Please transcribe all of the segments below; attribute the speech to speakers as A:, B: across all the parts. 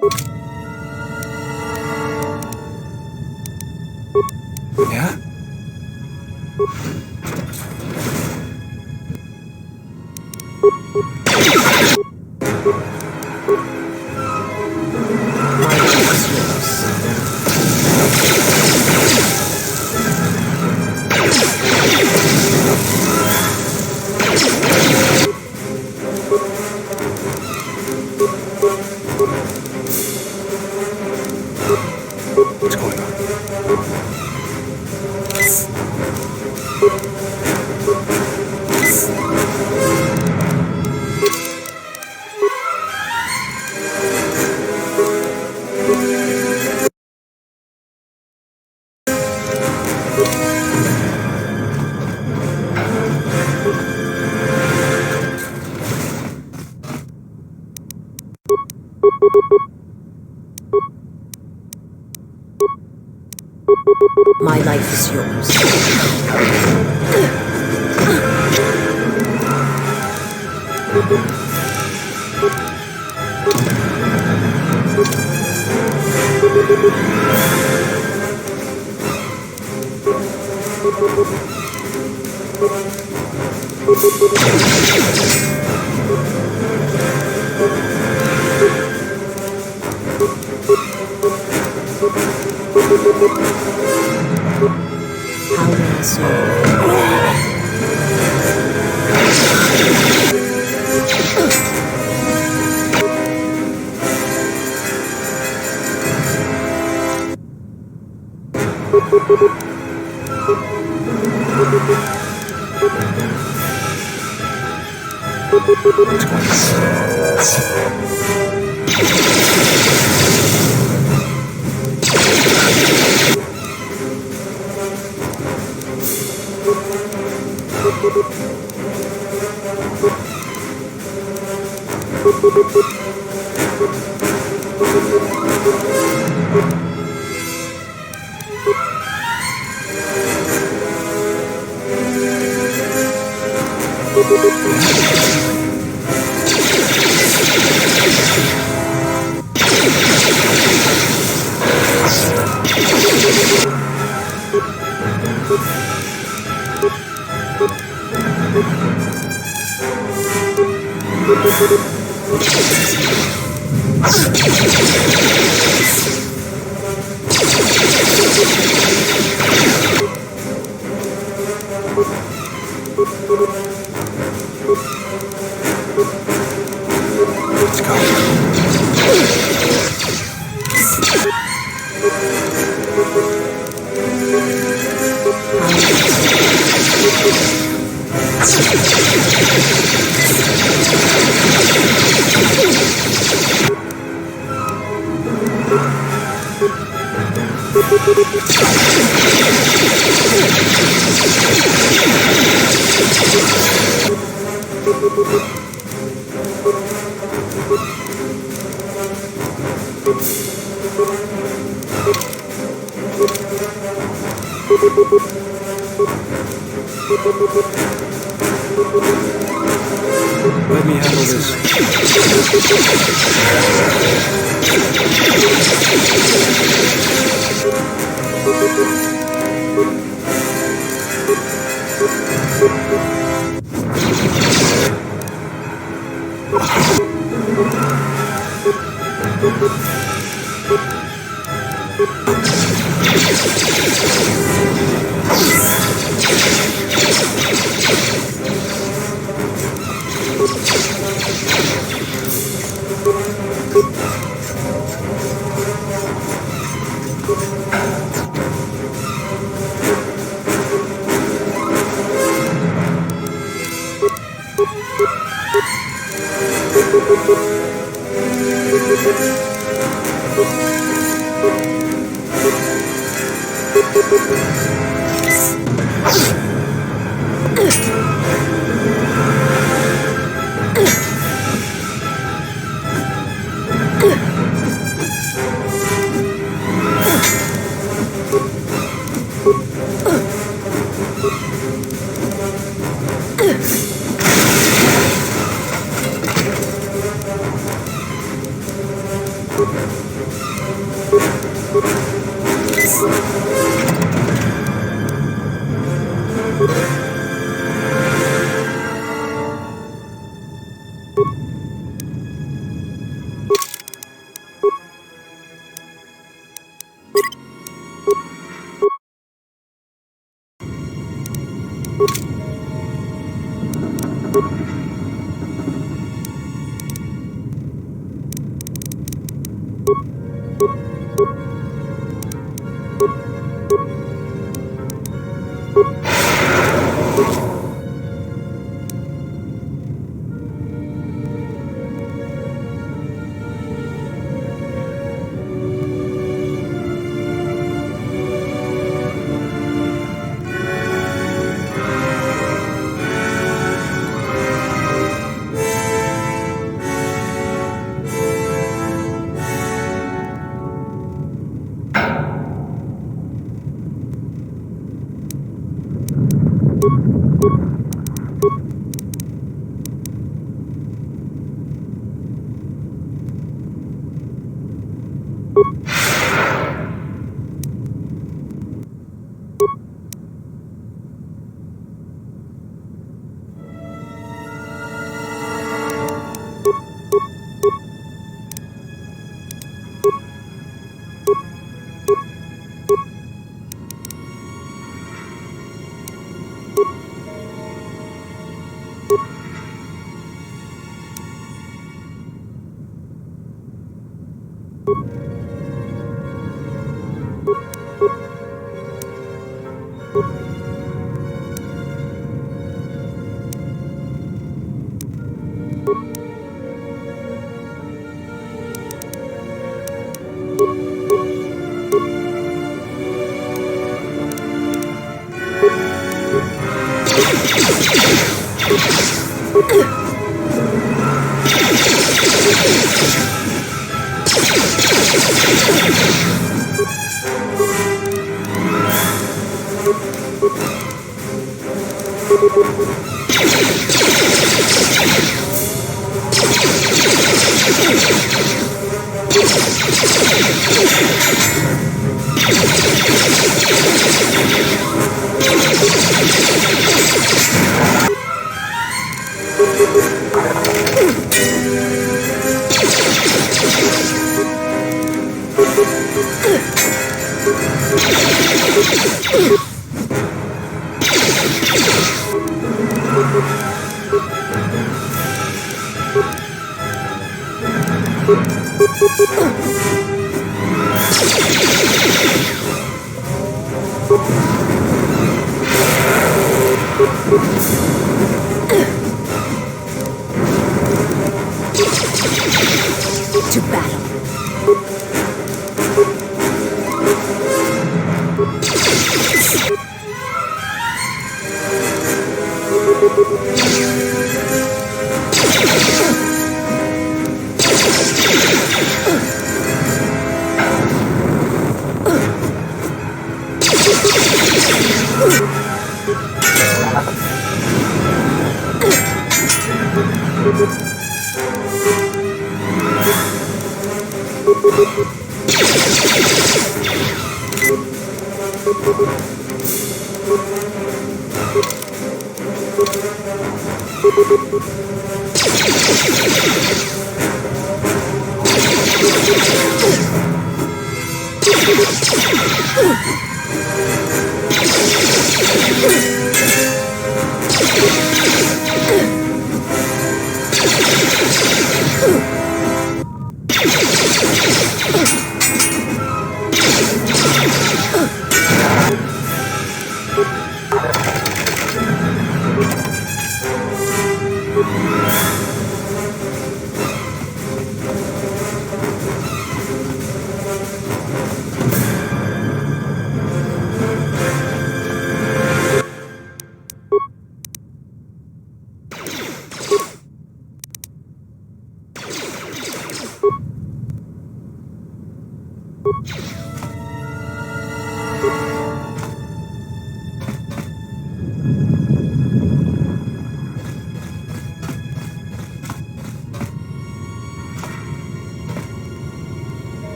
A: Yeah? What's going on?
B: My life is yours. How will soon?
A: Let's go. Let me handle this.
B: To battle.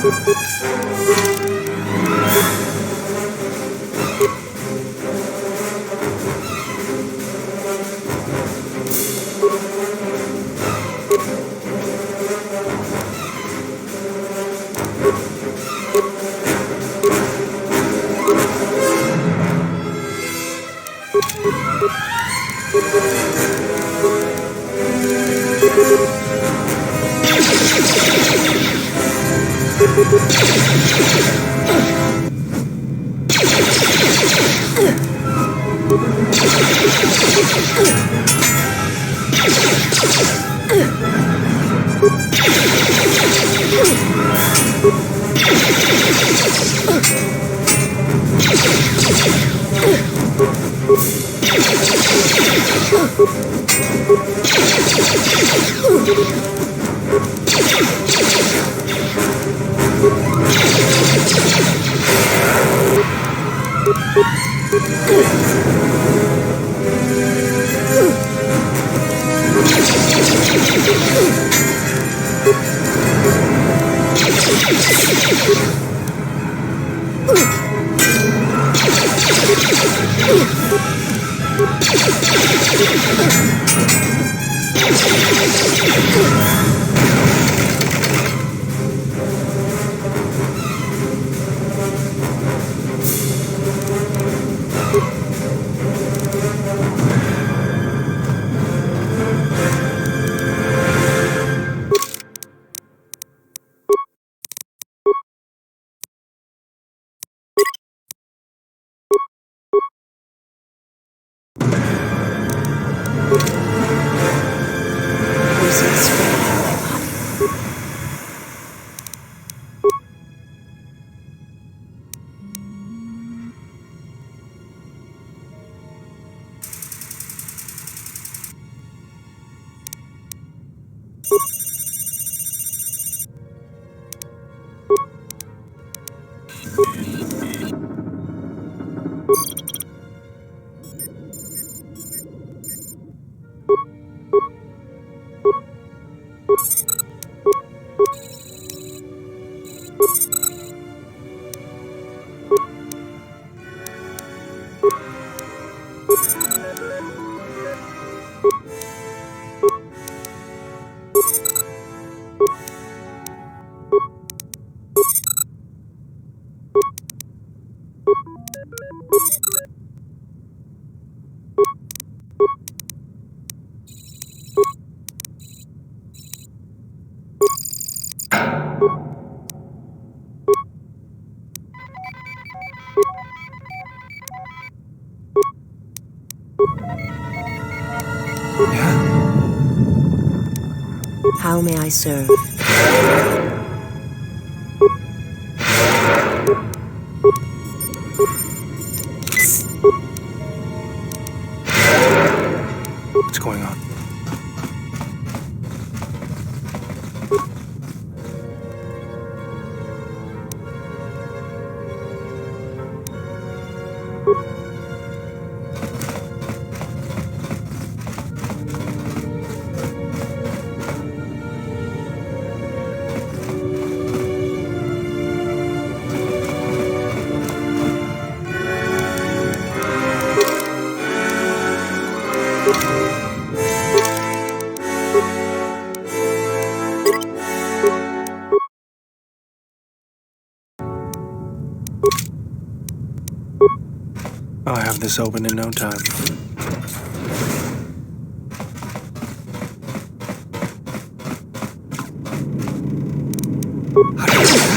B: Poisonous ray in my body.
A: Yeah?
B: How may I serve?
A: What's going on? I'll have this open in no time. How do you do that?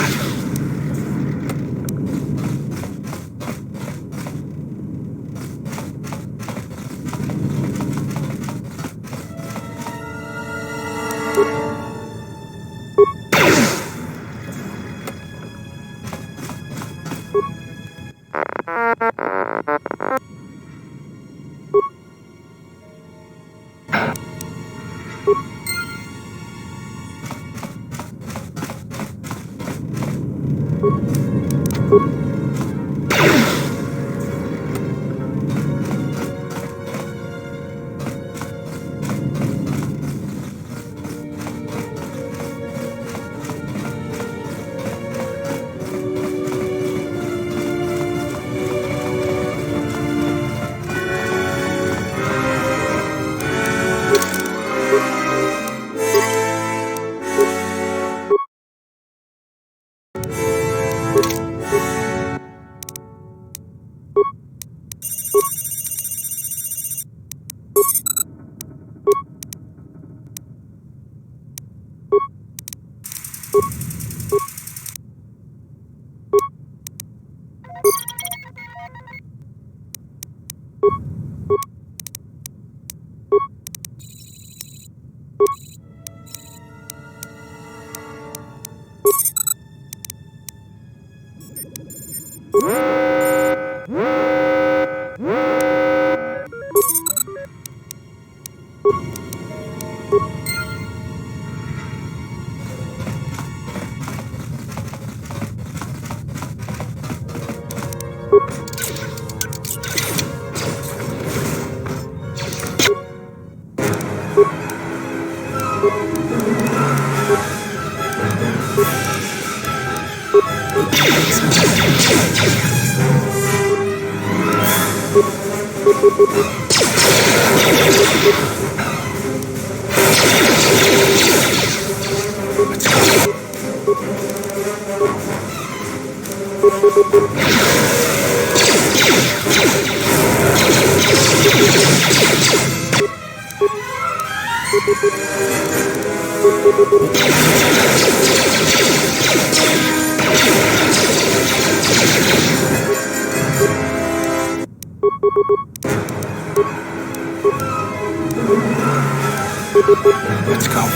A: Let's go.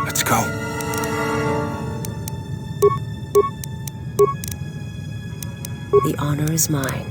A: Let's go.
B: The honor is mine.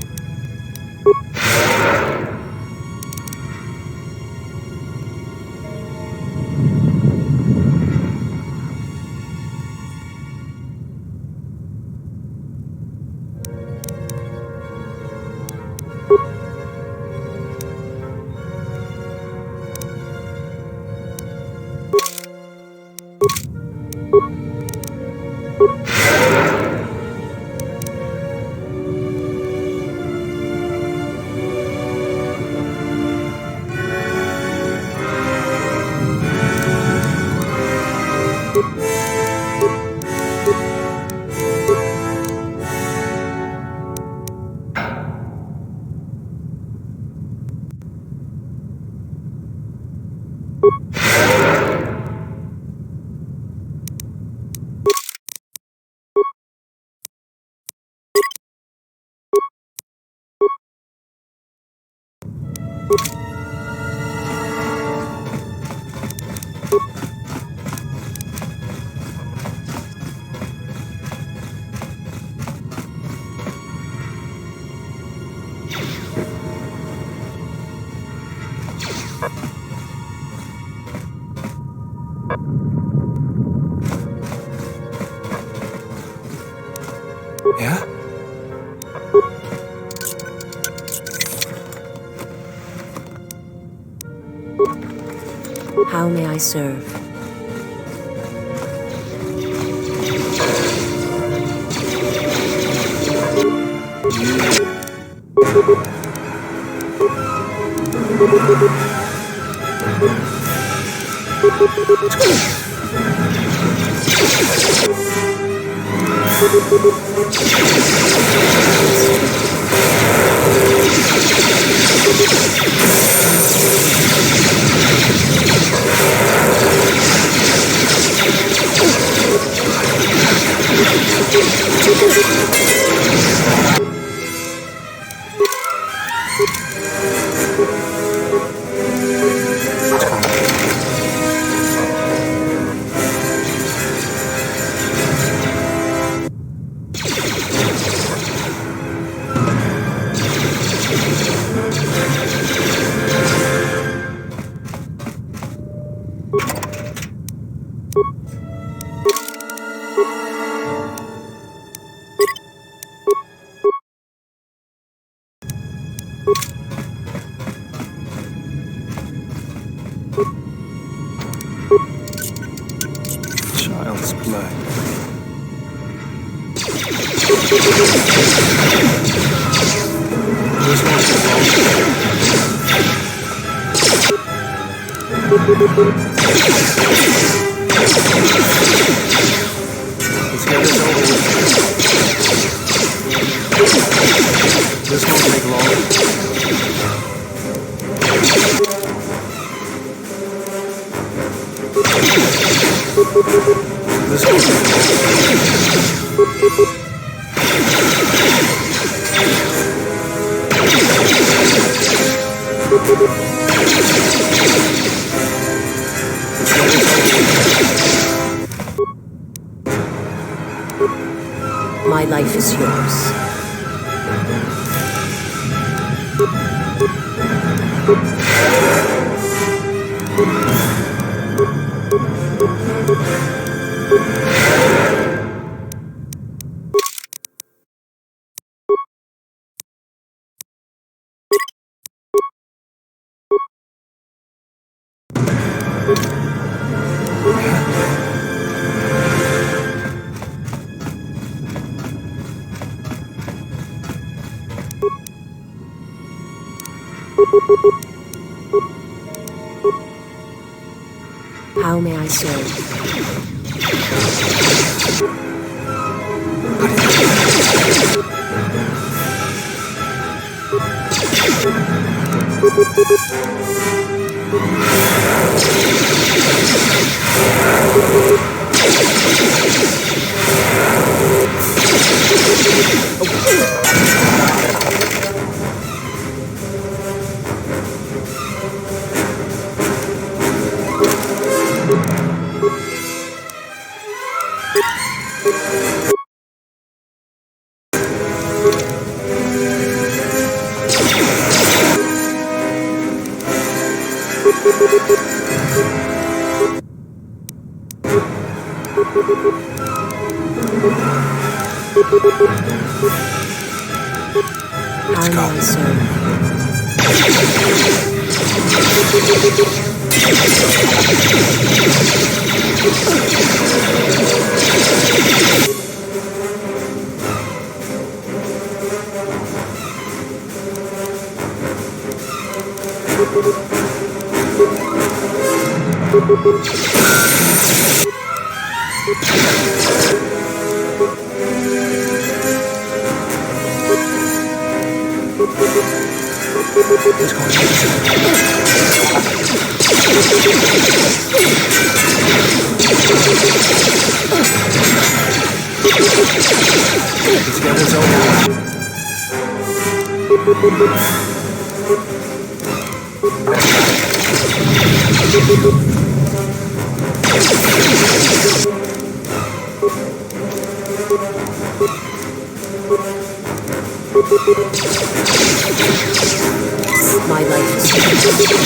A: Yeah?
B: How may I serve?
A: Child's blood. This one's Let's get this over with. This won't take long. This won't take long.
B: My life is yours. How may I serve? How may I serve?
A: Let's go. Let's get this over.
B: My life is yours.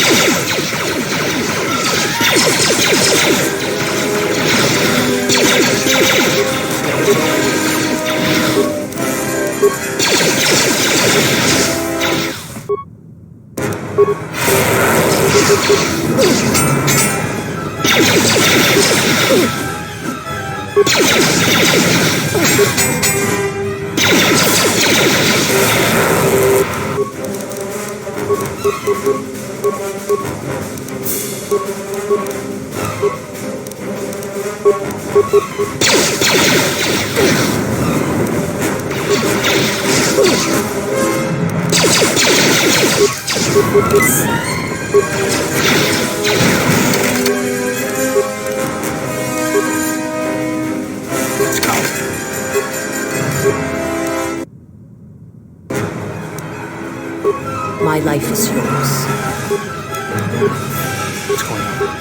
A: Let's go.
B: My life is yours.
A: What's going on?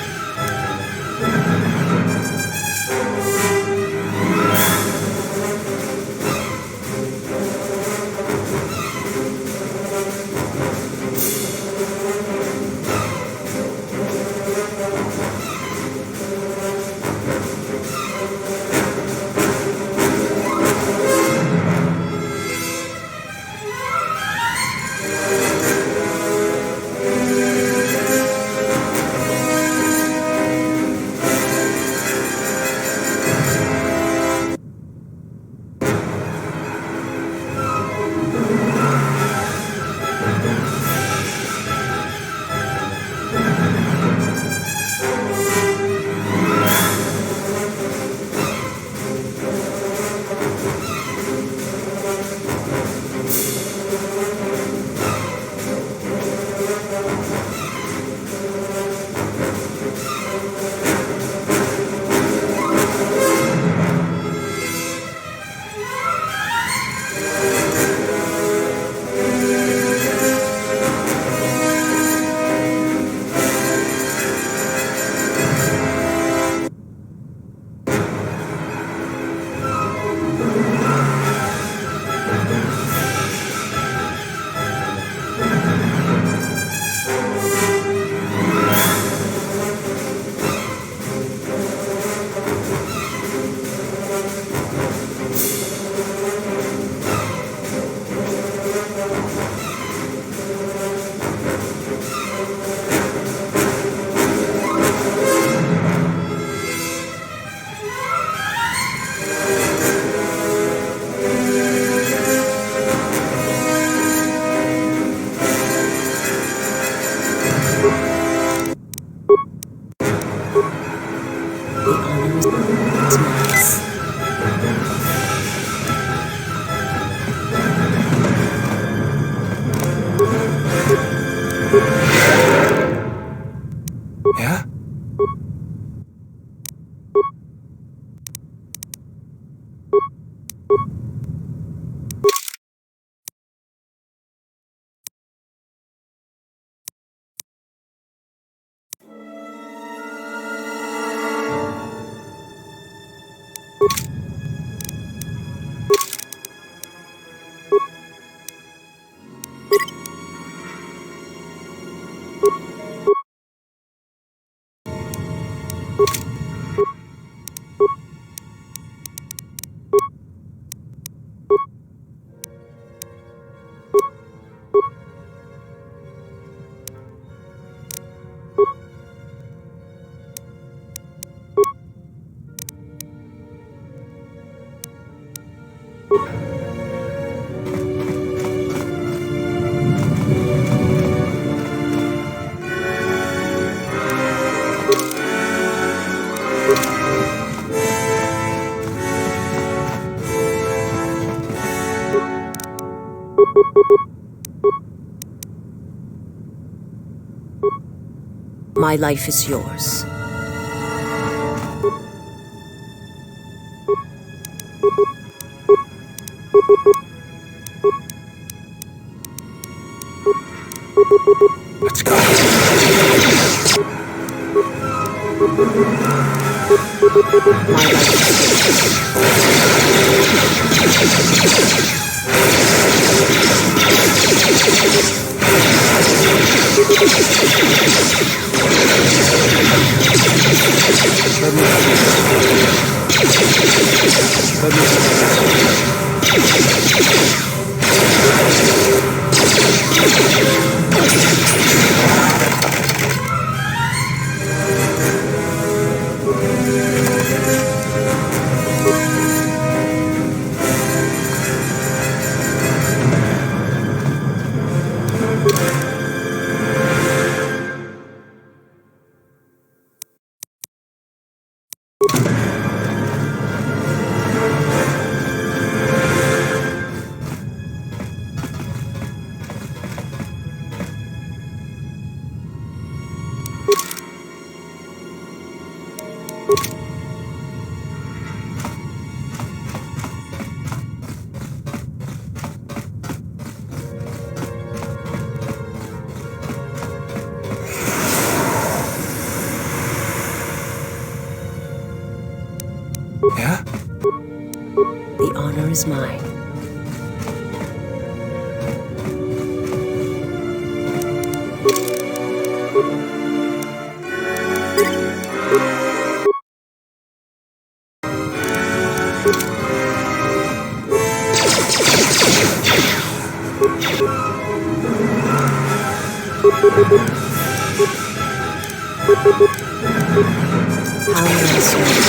B: My life is yours.
A: Let's go.
B: My life
A: Yeah?
B: The honor is mine. How may I serve?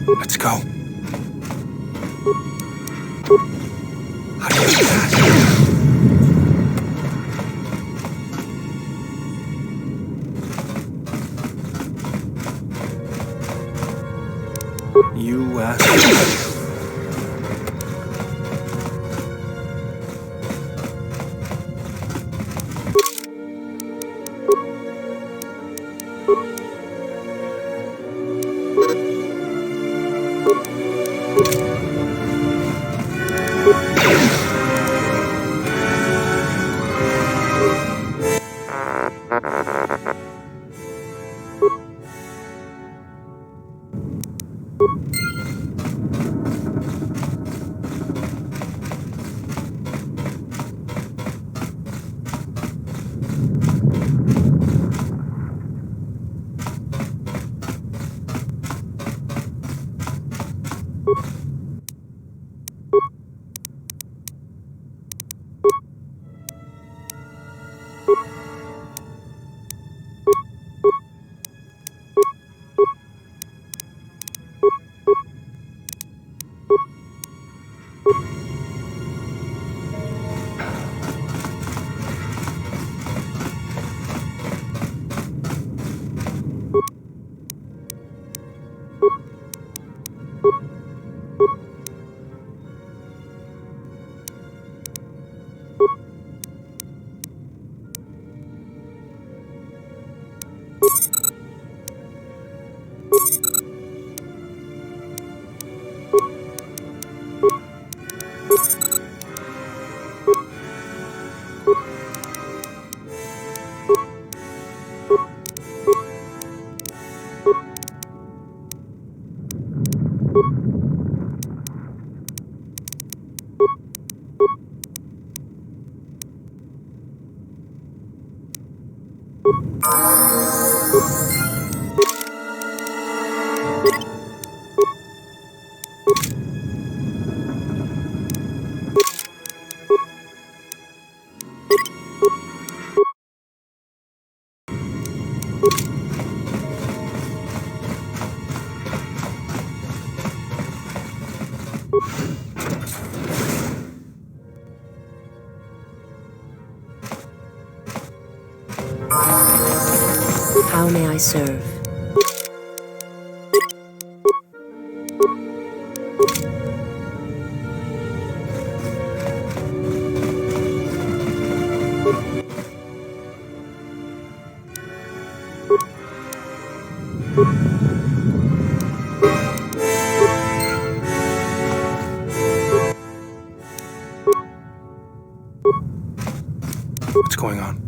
A: Let's go. How do you do that? You asked.
B: How may I serve?
A: What's going on?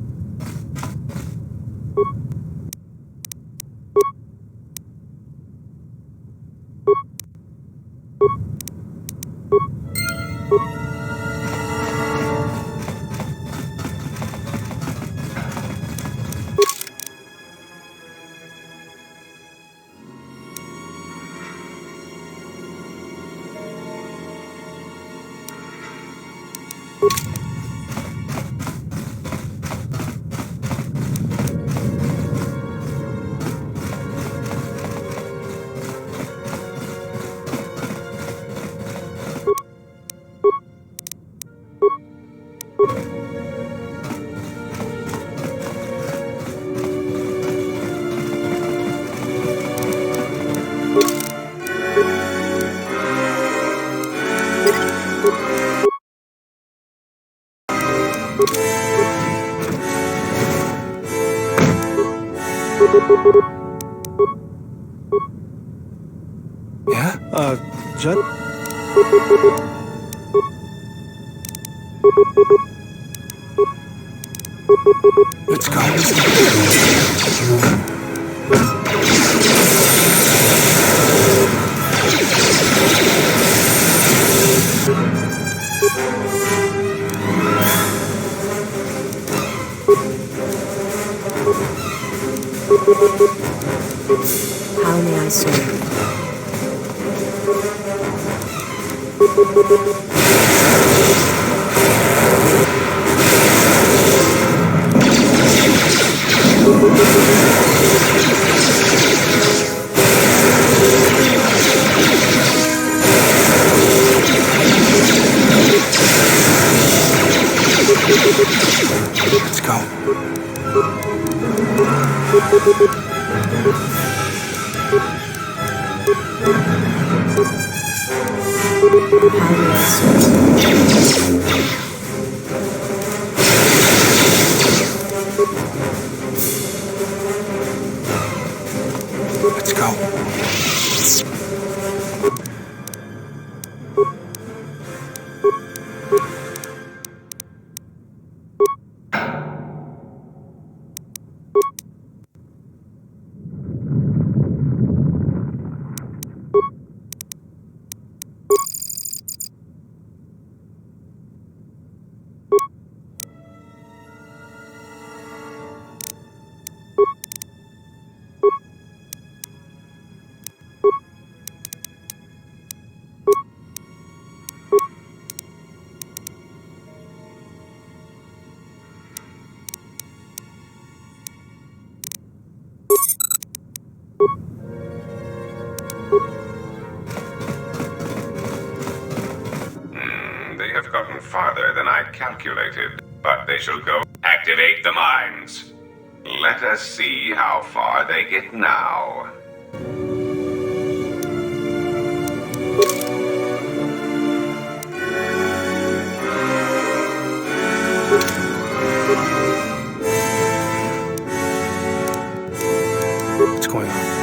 A: Yeah?
C: Judd?
A: Let's go.
B: How may I serve? How may I serve?
A: Let's go.
C: They have gotten farther than I calculated, but they shall go. Activate the mines. Let us see how far they get now.
A: What's going on?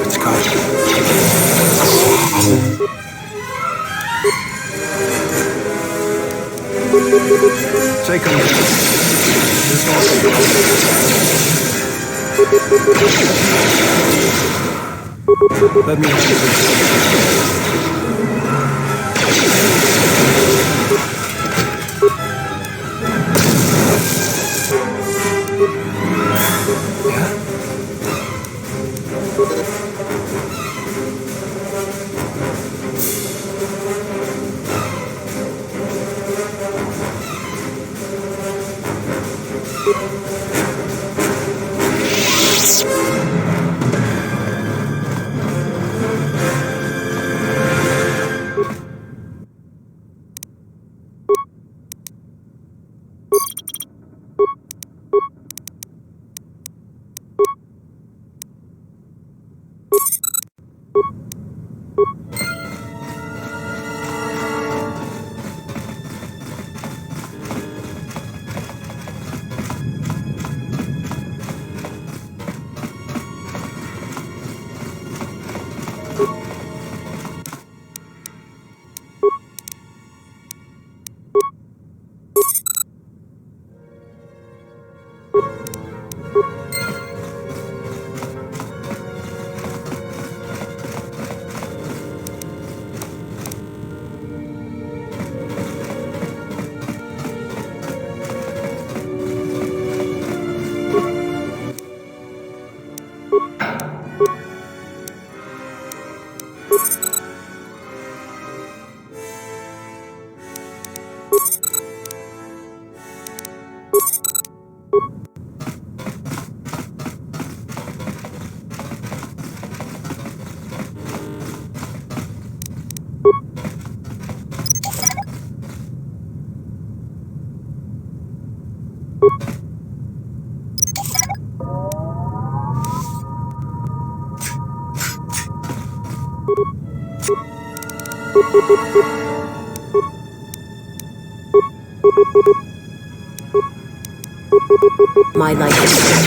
A: Let's go. Take him. This Let me have Yeah?
B: My life is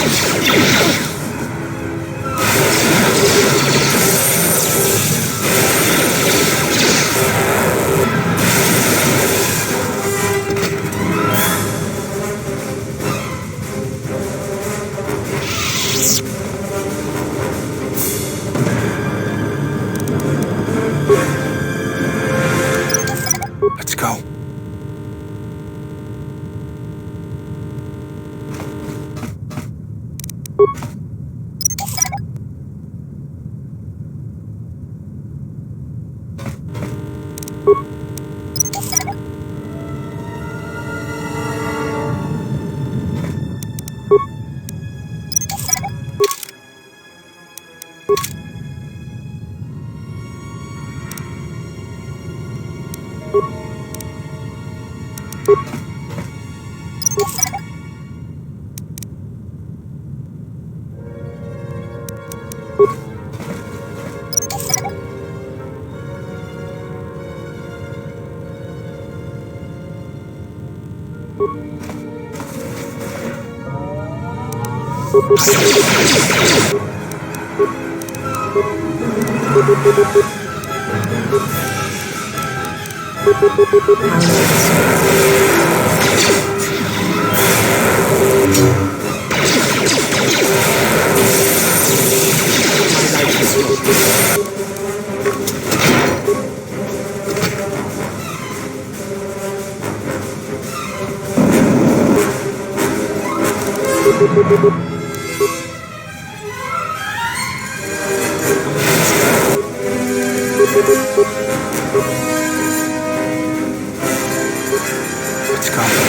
A: It's coming.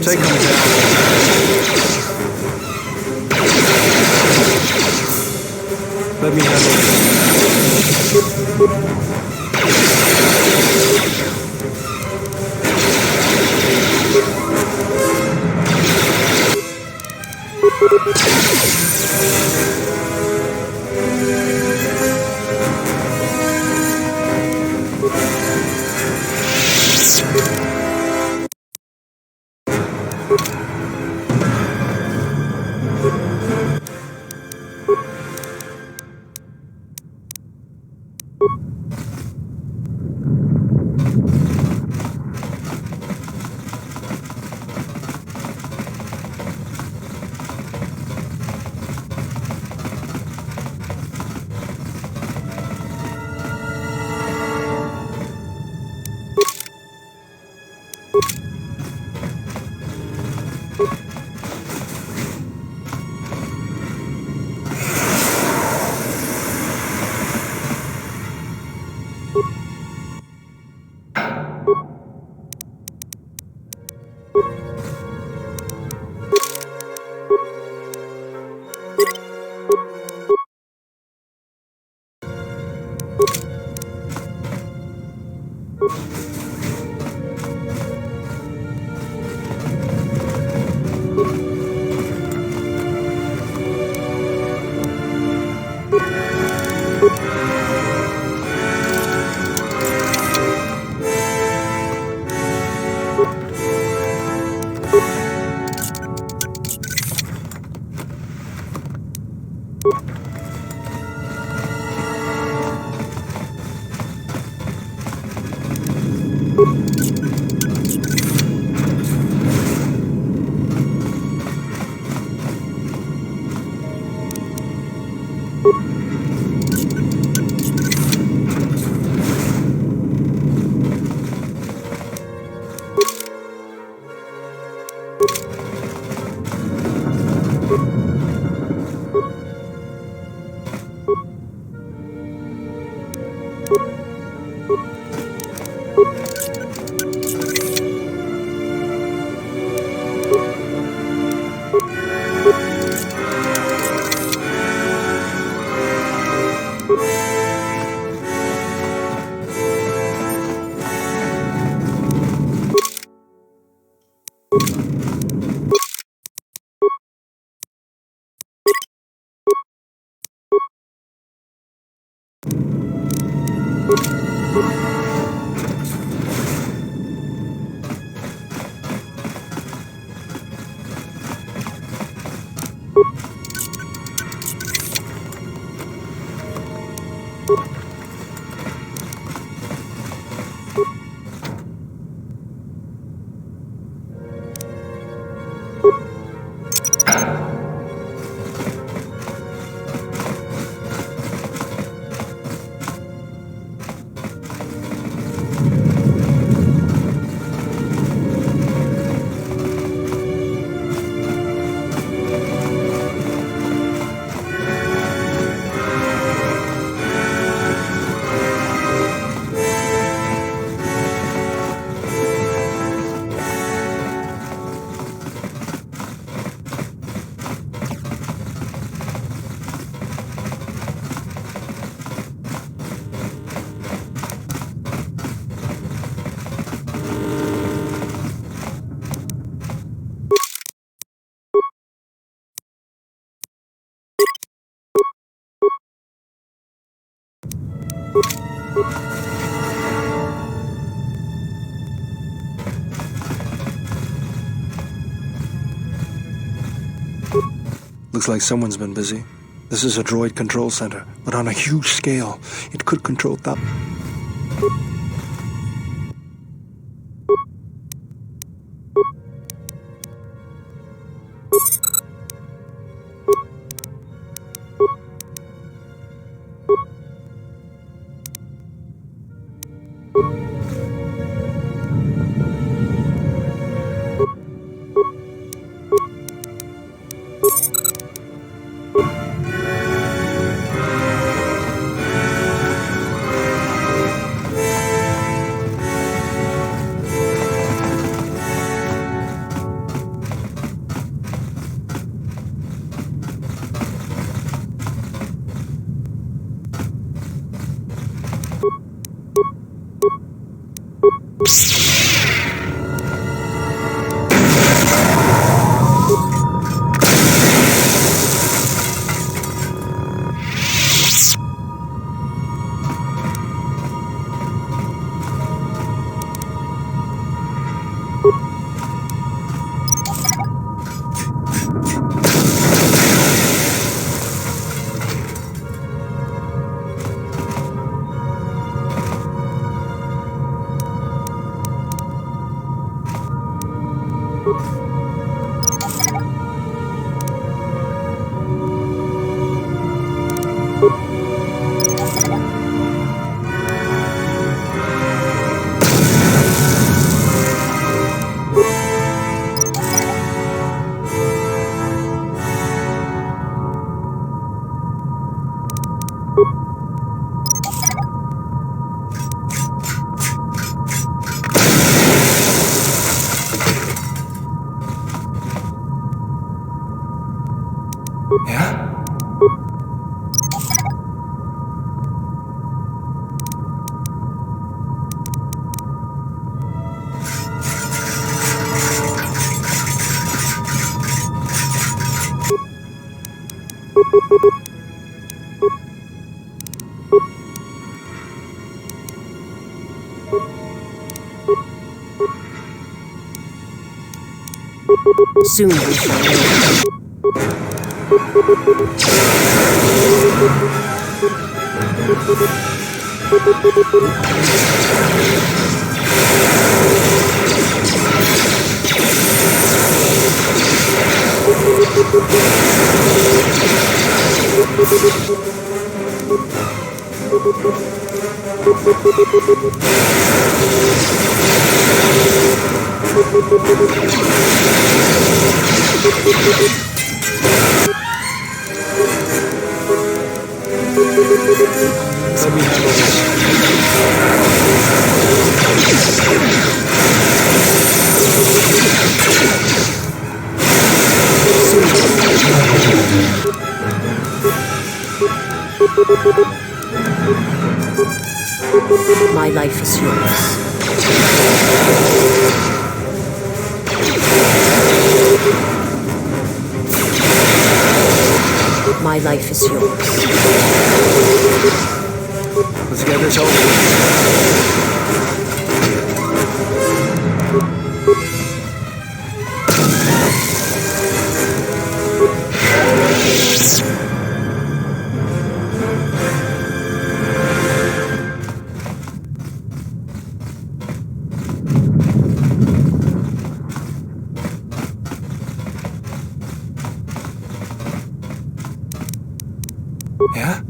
A: Take him down. Let me handle Looks like someone's been busy. This is a droid control center, but on a huge scale. It could control Yeah?
B: Soon we shall know.
A: Let me handle this.
B: My life is yours. My life is yours.
A: Let's get this over. Yeah?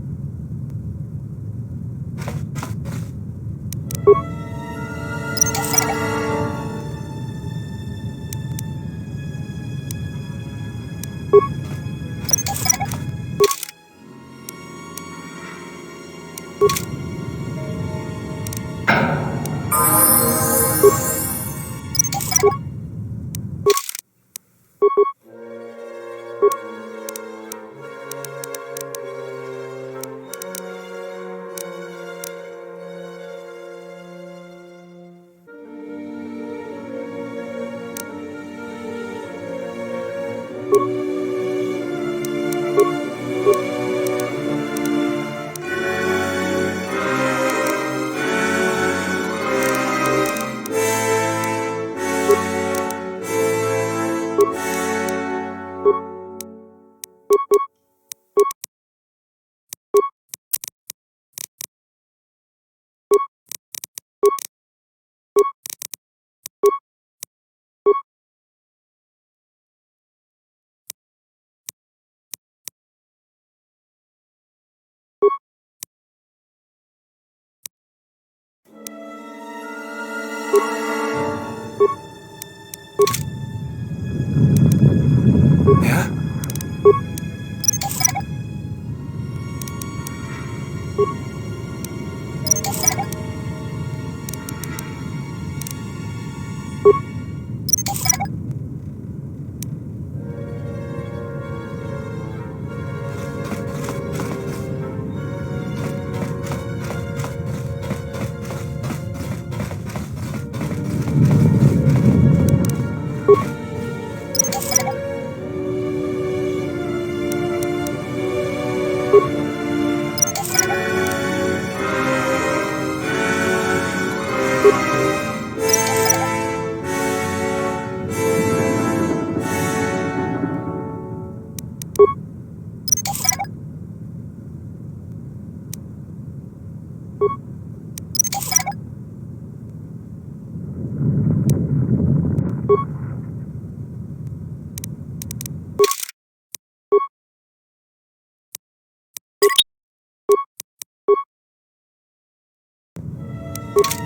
A: What's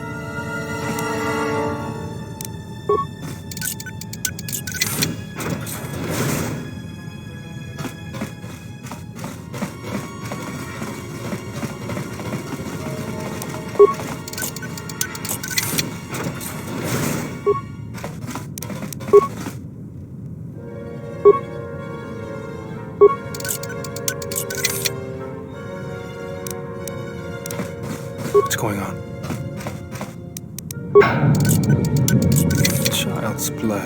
A: going on? Child's play.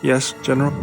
A: Yes, General?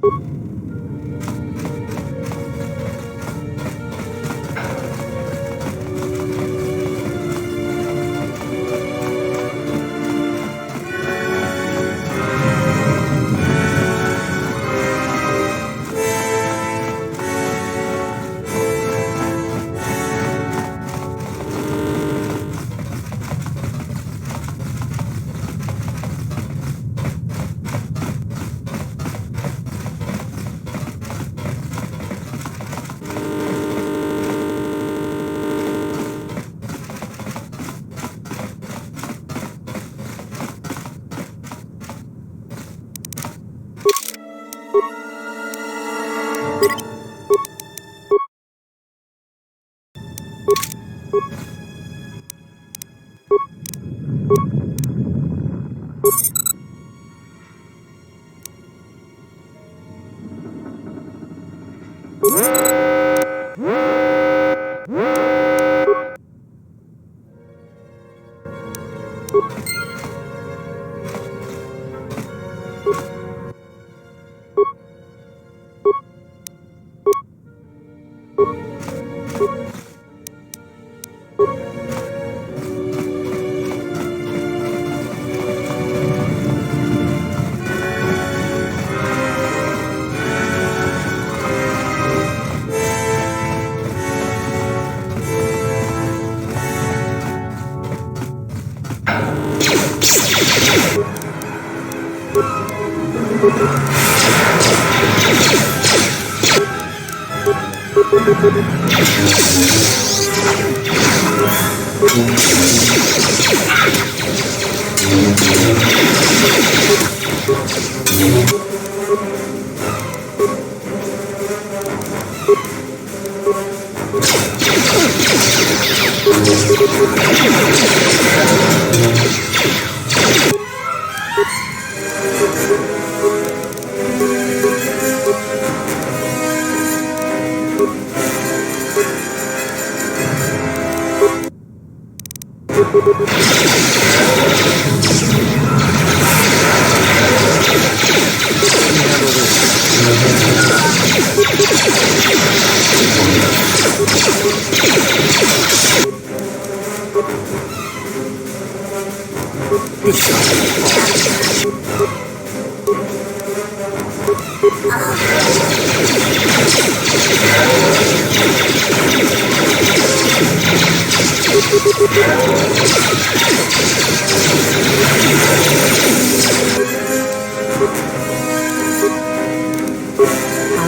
B: How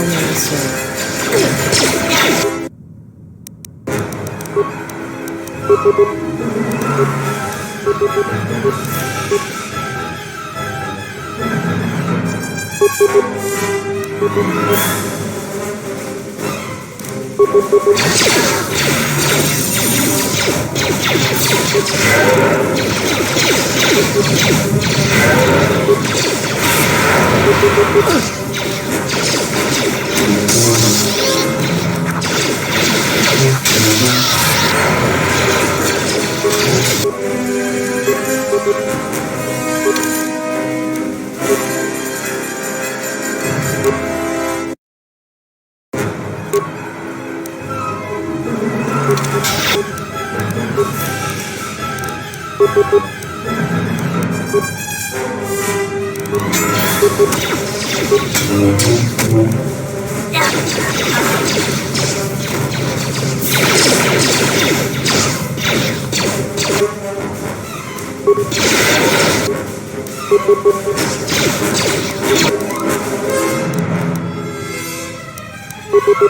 B: may I serve?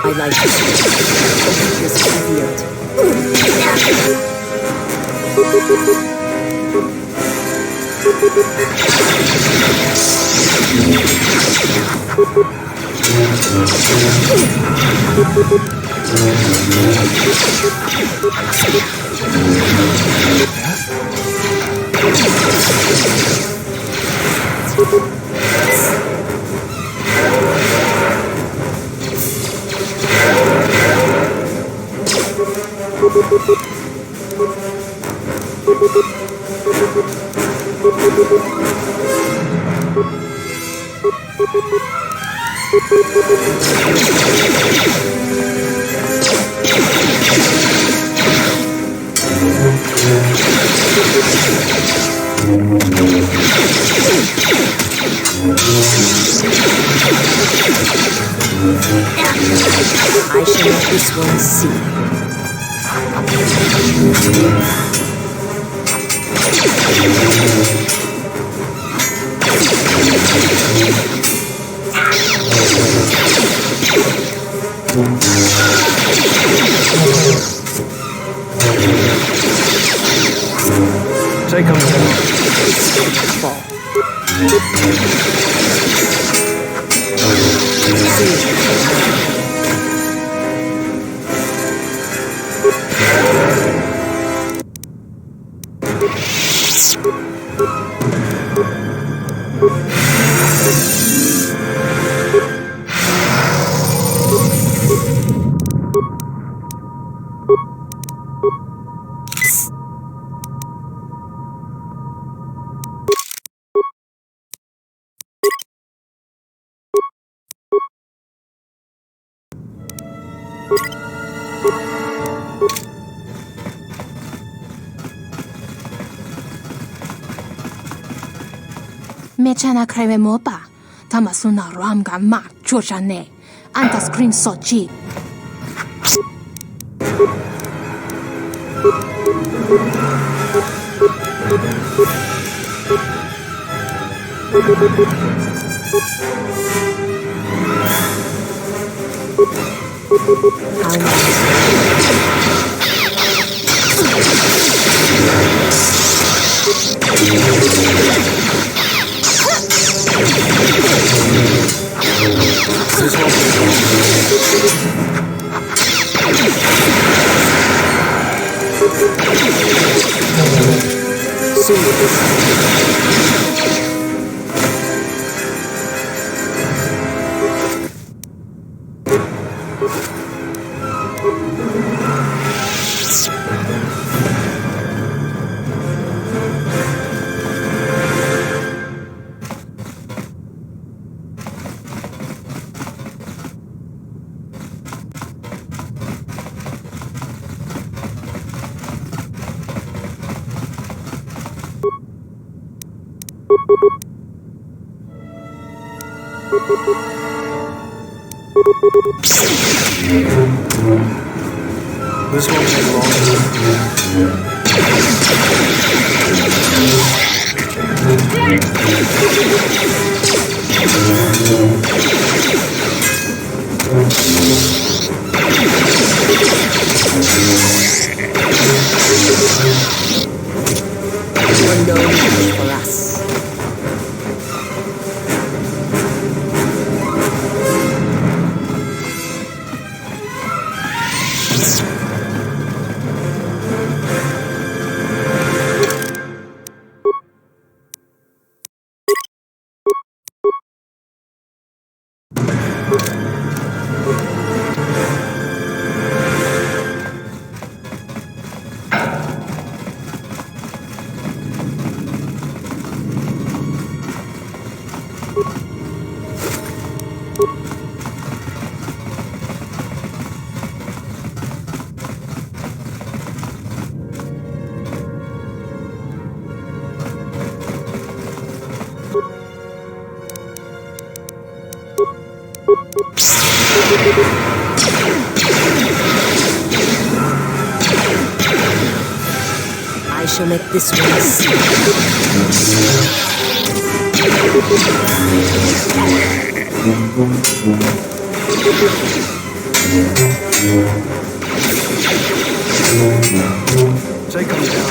B: My life is revealed. I shall let this one see.
A: Take him down.
B: Fall.
D: Mechana creve mopa. Tamasuna ramga ma chochane. Anta screen sochi.
A: This won't take long.
B: You are no match for us. I shall make this one see.
A: Take him down.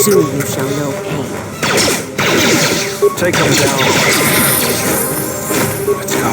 B: Soon you shall know pain.
A: Take them down. Let's go.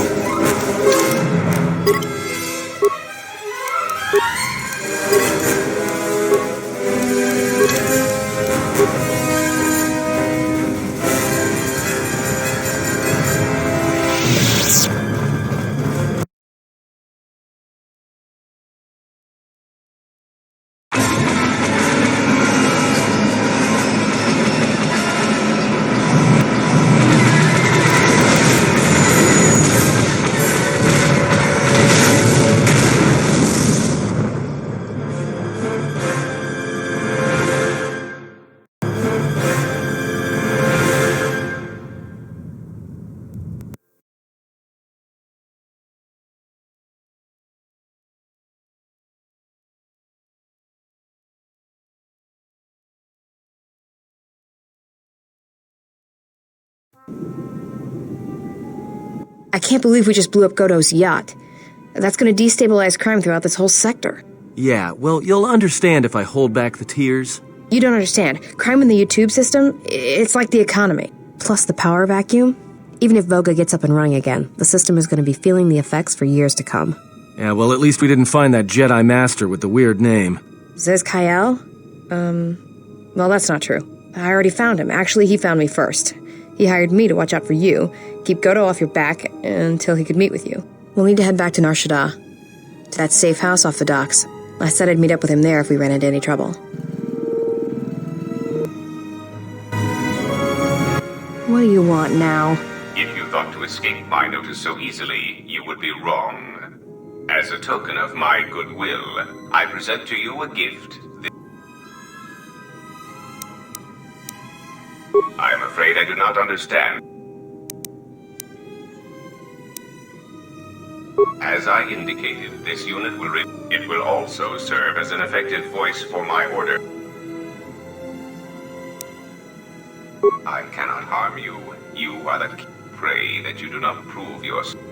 E: I can't believe we just blew up Godot's yacht. That's gonna destabilize crime throughout this whole sector.
F: Yeah, well, you'll understand if I hold back the tears.
E: You don't understand. Crime in the YouTube system, it's like the economy. Plus the power vacuum. Even if Voga gets up and running again, the system is gonna be feeling the effects for years to come.
F: Yeah, well, at least we didn't find that Jedi Master with the weird name.
E: Says Kyle? Well, that's not true. I already found him. Actually, he found me first. He hired me to watch out for you, keep Godo off your back until he could meet with you. We'll need to head back to Nar Shaddaa, to that safe house off the docks. I said I'd meet up with him there if we ran into any trouble. What do you want now?
C: If you thought to escape my notice so easily, you would be wrong. As a token of my goodwill, I present to you a gift. I am afraid I do not understand. As I indicated, this unit it will also serve as an effective voice for my order. I cannot harm you. You are the prey that you do not prove yourself.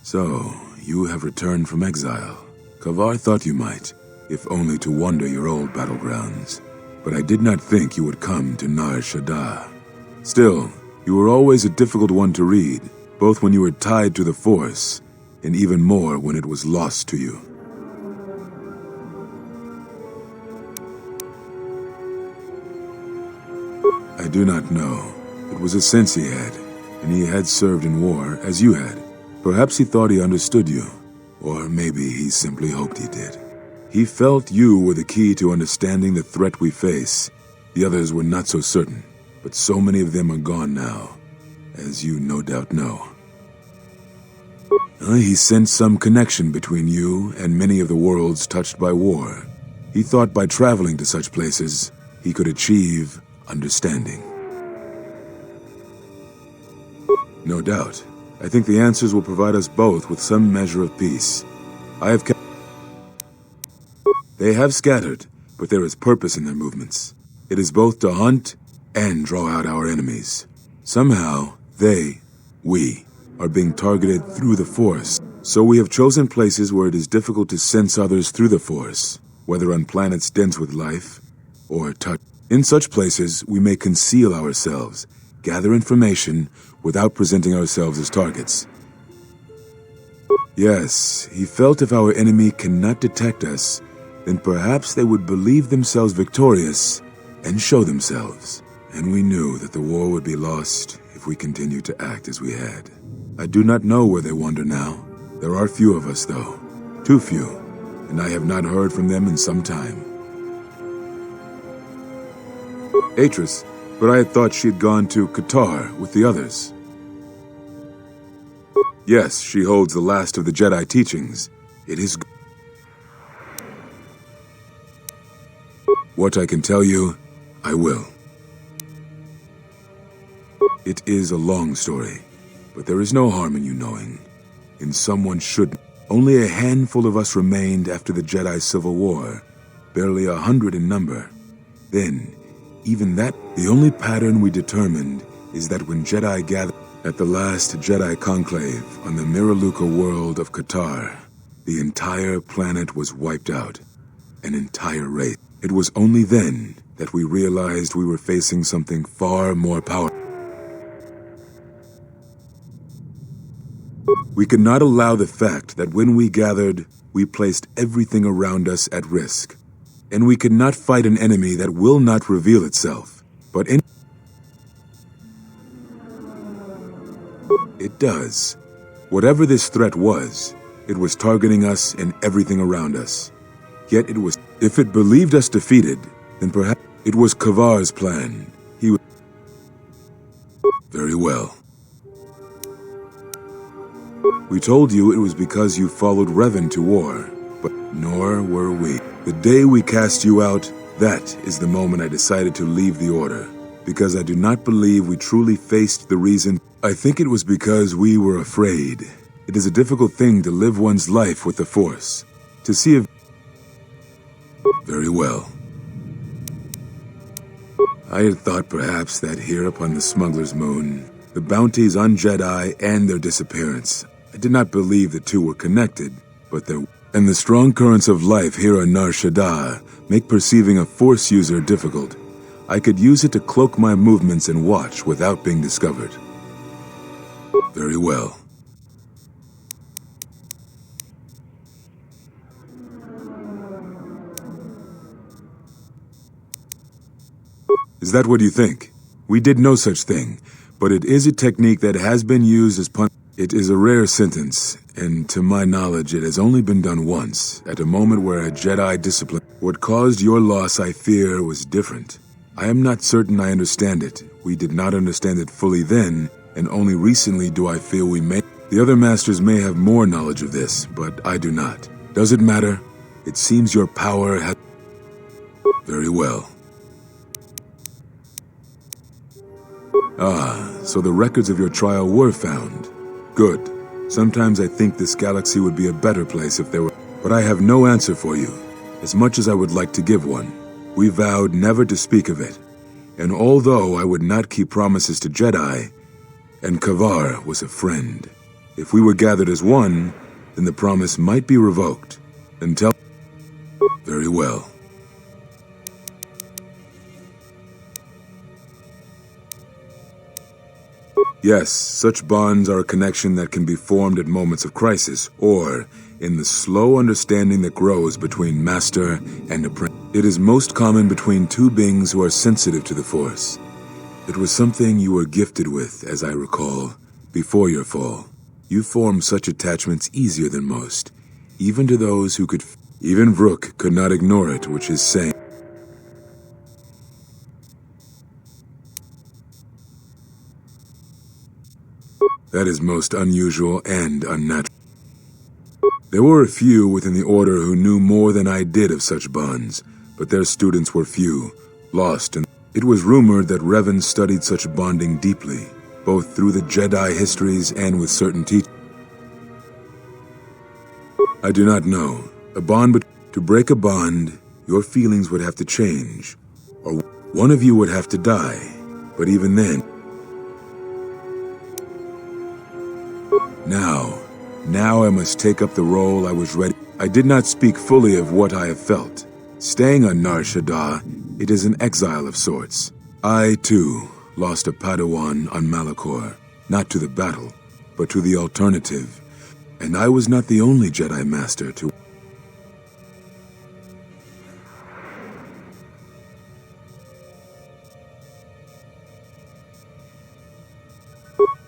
G: So, you have returned from exile. Kavar thought you might, if only to wander your old battlegrounds. But I did not think you would come to Nar Shaddaa. Still, you were always a difficult one to read, both when you were tied to the Force, and even more when it was lost to you. I do not know. It was a sense he had, and he had served in war as you had. Perhaps he thought he understood you, or maybe he simply hoped he did. He felt you were the key to understanding the threat we face. The others were not so certain, but so many of them are gone now, as you no doubt know. He sensed some connection between you and many of the worlds touched by war. He thought by traveling to such places, he could achieve understanding. No doubt. I think the answers will provide us both with some measure of peace. They have scattered, but there is purpose in their movements. It is both to hunt and draw out our enemies. Somehow, we, are being targeted through the Force. So we have chosen places where it is difficult to sense others through the Force, whether on planets dense with life or touch. In such places, we may conceal ourselves, gather information without presenting ourselves as targets. Yes, he felt if our enemy cannot detect us, then perhaps they would believe themselves victorious and show themselves. And we knew that the war would be lost if we continue to act as we had. I do not know where they wander now. There are few of us, though. Too few, and I have not heard from them in some time. Atris, but I had thought she had gone to Qatar with the others. Yes, she holds the last of the Jedi teachings. It is what I can tell you, I will. It is a long story, but there is no harm in you knowing. And someone should. Only a handful of us remained after the Jedi Civil War, barely 100 in number. Then, even that, the only pattern we determined is that when Jedi gathered at the last Jedi conclave on the Miraluka world of Qatar, the entire planet was wiped out. An entire race. It was only then that we realized we were facing something far more powerful. We could not allow the fact that when we gathered, we placed everything around us at risk. And we could not fight an enemy that will not reveal itself, but it does. Whatever this threat was, it was targeting us and everything around us. Yet it was, if it believed us defeated, then perhaps it was Kavar's plan. He was very well. We told you it was because you followed Revan to war, but nor were we. The day we cast you out, that is the moment I decided to leave the Order, because I do not believe we truly faced the reason. I think it was because we were afraid. It is a difficult thing to live one's life with the Force. To see if... Very well. I had thought perhaps that here upon the Smuggler's Moon, the bounties on Jedi and their disappearance, I did not believe the two were connected, but there... And the strong currents of life here on Nar Shaddaa make perceiving a Force user difficult. I could use it to cloak my movements and watch without being discovered. Very well. Is that what you think? We did no such thing, but it is a technique that has been used as punishment. It is a rare sentence, and to my knowledge it has only been done once, at a moment where a Jedi discipline. What caused your loss, I fear, was different. I am not certain I understand it. We did not understand it fully then, and only recently do I feel we may. The other masters may have more knowledge of this, but I do not. Does it matter? It seems your power has... Very well. Ah, so the records of your trial were found. Good. Sometimes I think this galaxy would be a better place if there were... But I have no answer for you, as much as I would like to give one. We vowed never to speak of it. And although I would not keep promises to Jedi, and Kavar was a friend, if we were gathered as one, then the promise might be revoked. Until... Very well. Yes, such bonds are a connection that can be formed at moments of crisis, or in the slow understanding that grows between master and apprentice. It is most common between two beings who are sensitive to the Force. It was something you were gifted with, as I recall, before your fall. You formed such attachments easier than most, even to those who could... Even Vrook could not ignore it, which is saying... That is most unusual and unnatural. There were a few within the Order who knew more than I did of such bonds, but their students were few, lost, and it was rumored that Revan studied such bonding deeply, both through the Jedi histories and with certain teachers. I do not know. A bond, but to break a bond, your feelings would have to change, or one of you would have to die, but even then... Now I must take up the role I was ready. I did not speak fully of what I have felt. Staying on Nar Shaddaa, it is an exile of sorts. I, too, lost a Padawan on Malachor, not to the battle, but to the alternative. And I was not the only Jedi Master to...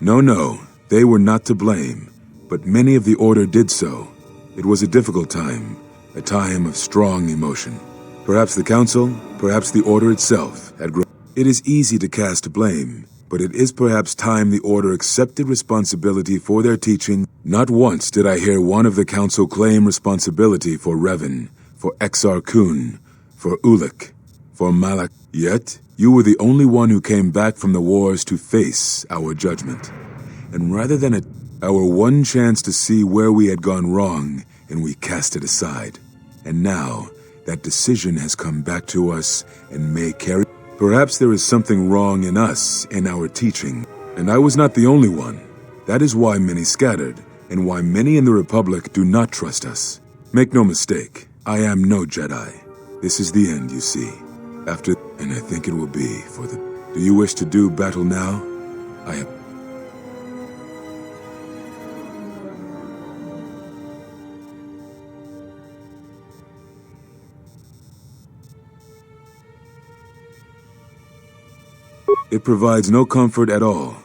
G: No, they were not to blame, but many of the Order did so. It was a difficult time, a time of strong emotion. Perhaps the Council, perhaps the Order itself had grown. It is easy to cast blame, but it is perhaps time the Order accepted responsibility for their teaching. Not once did I hear one of the Council claim responsibility for Revan, for Exar Kun, for Ulik, for Malak. Yet, you were the only one who came back from the wars to face our judgment. And rather than our one chance to see where we had gone wrong, and we cast it aside. And now, that decision has come back to us and may carry. Perhaps there is something wrong in us, in our teaching. And I was not the only one. That is why many scattered, and why many in the Republic do not trust us. Make no mistake, I am no Jedi. This is the end, you see. After, and I think it will be for the... Do you wish to do battle now? I have... It provides no comfort at all,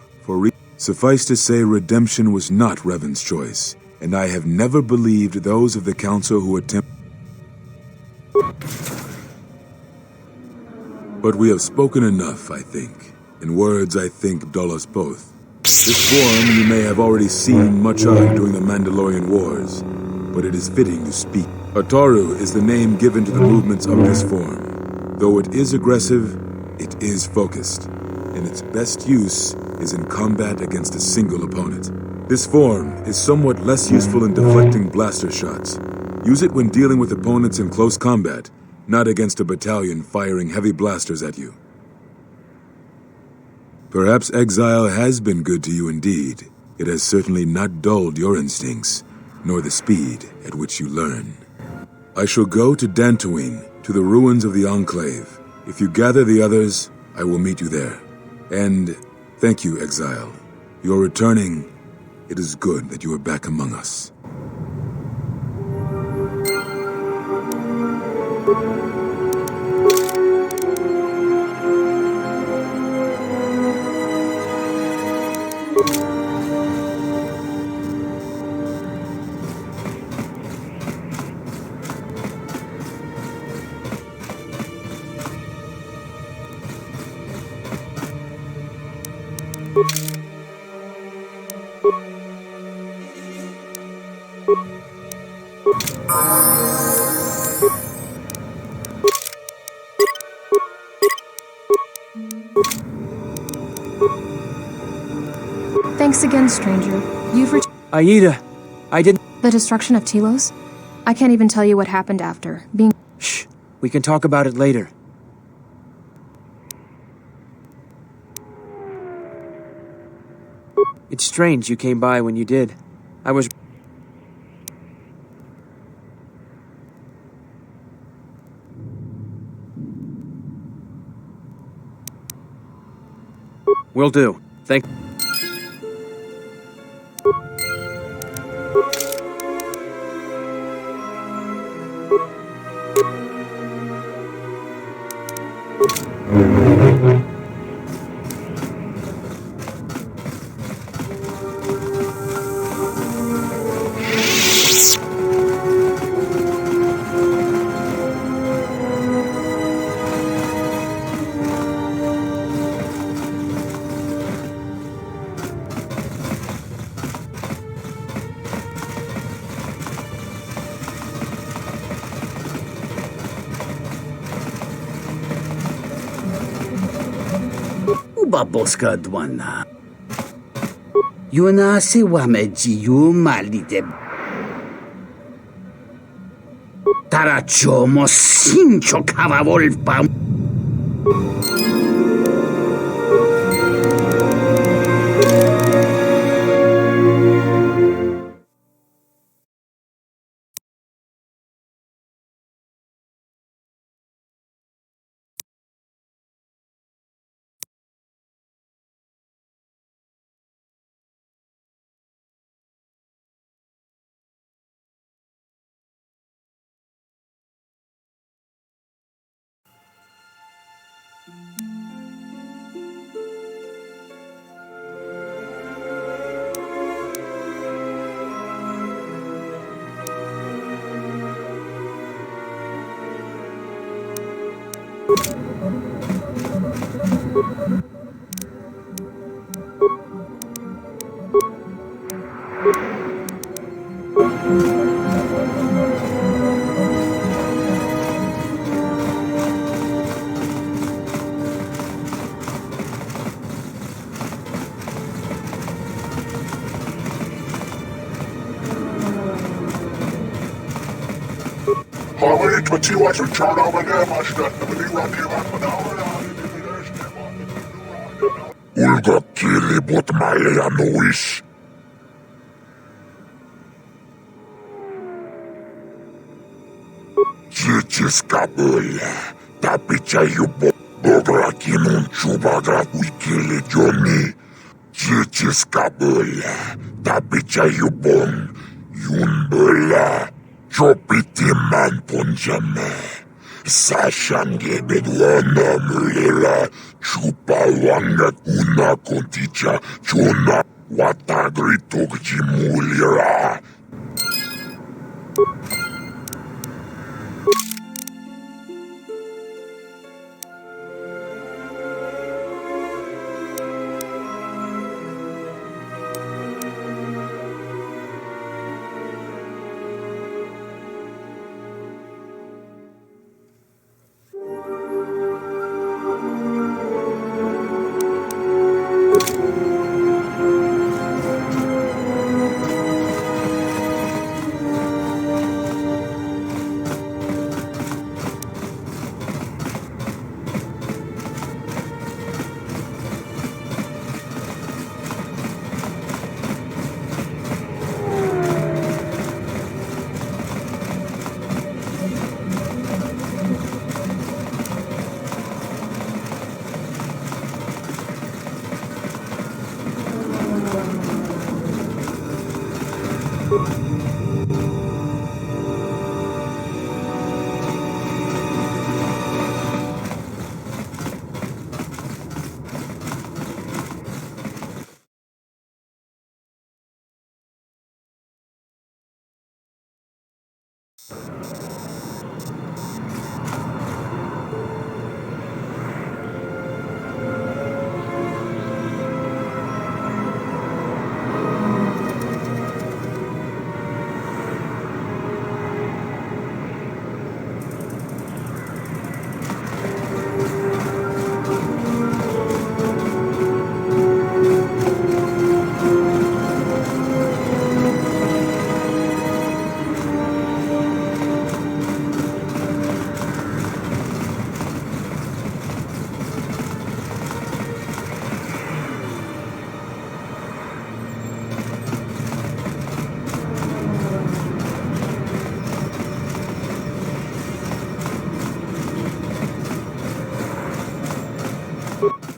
G: suffice to say redemption was not Revan's choice, and I have never believed those of the Council who attempt. But we have spoken enough, I think, and words I think dull us both. This form you may have already seen much of during the Mandalorian Wars, but it is fitting to speak. Ataru is the name given to the movements of this form. Though it is aggressive, it is focused, and its best use is in combat against a single opponent. This form is somewhat less useful in deflecting blaster shots. Use it when dealing with opponents in close combat, not against a battalion firing heavy blasters at you. Perhaps exile has been good to you indeed. It has certainly not dulled your instincts, nor the speed at which you learn. I shall go to Dantooine, to the ruins of the Enclave. If you gather the others, I will meet you there. And thank you, Exile. You're returning. It is good that you are back among us.
D: Thanks again, stranger. You've
F: Aida, I didn't...
D: the destruction of Telos? I can't even tell you what happened after. Being...
F: Shh, we can talk about it later. It's strange you came by when you did. I was... Will do. Thank...
H: Baboska dwana. Yuna si wameji yu malite. Tarachomo sincho kavavolpa.
I: Ulga kili bot maile nuis. Chichiskabule, tapichayubo, bograkinun chubagra wikili joni. Chichiskabule, tapichayubon, yunbula, chopitiman punjame. Sashange bedwana mulera, chupawanga kuna konticha, chona, watagritokji mulira.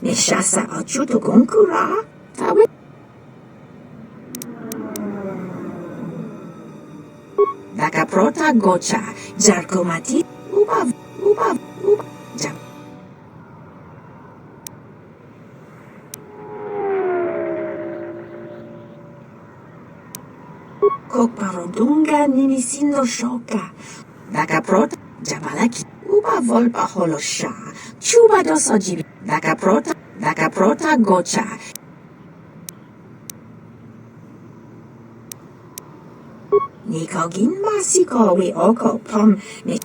B: Nishasa achuto gonkura. Tawe. Dakaprota gocha. Jarkomati. Uba. Jam. Kokparodunga nimisindo shoka. Dakaprota. Jabalaki. Uba volpa holosha. Chuba dosojibi. Dakaprota gocha. Nikogin masiko we oko pom ne.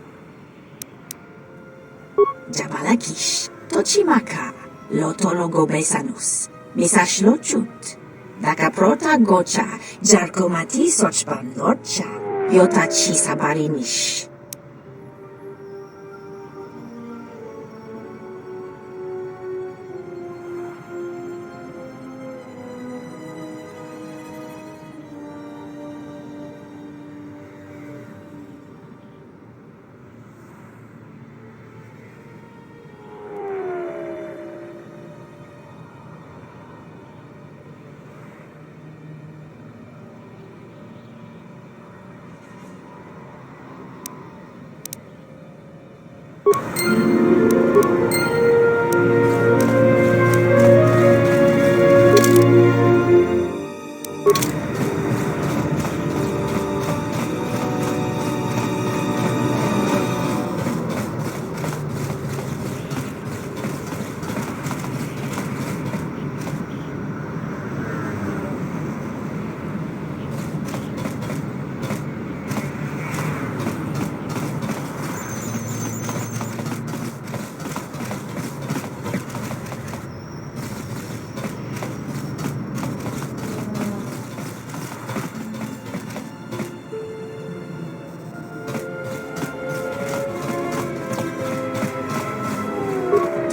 B: Jabalakish. Tochimaka. Lotologo besanus. Misash lochut. Dakaprota gocha. Jarkomati sochpan lorcha. Yotachi sabarinish.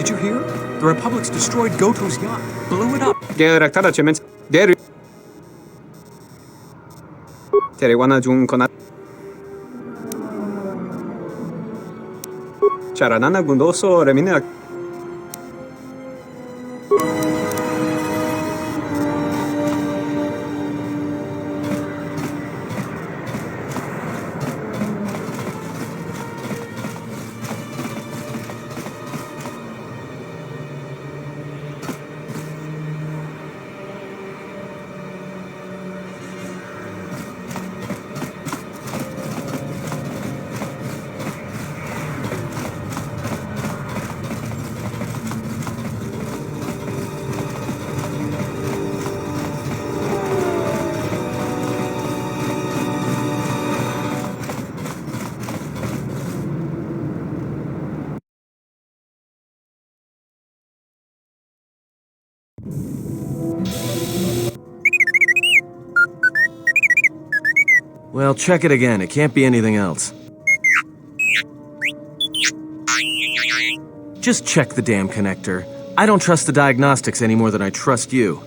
J: Did you hear? The Republic's destroyed Goto's yacht. Blew it up.
K: 계획을 따라 대를 데려와나 준 거나 자라나나 군도소 레미네
F: Well, check it again. It can't be anything else. Just check the damn connector. I don't trust the diagnostics any more than I trust you.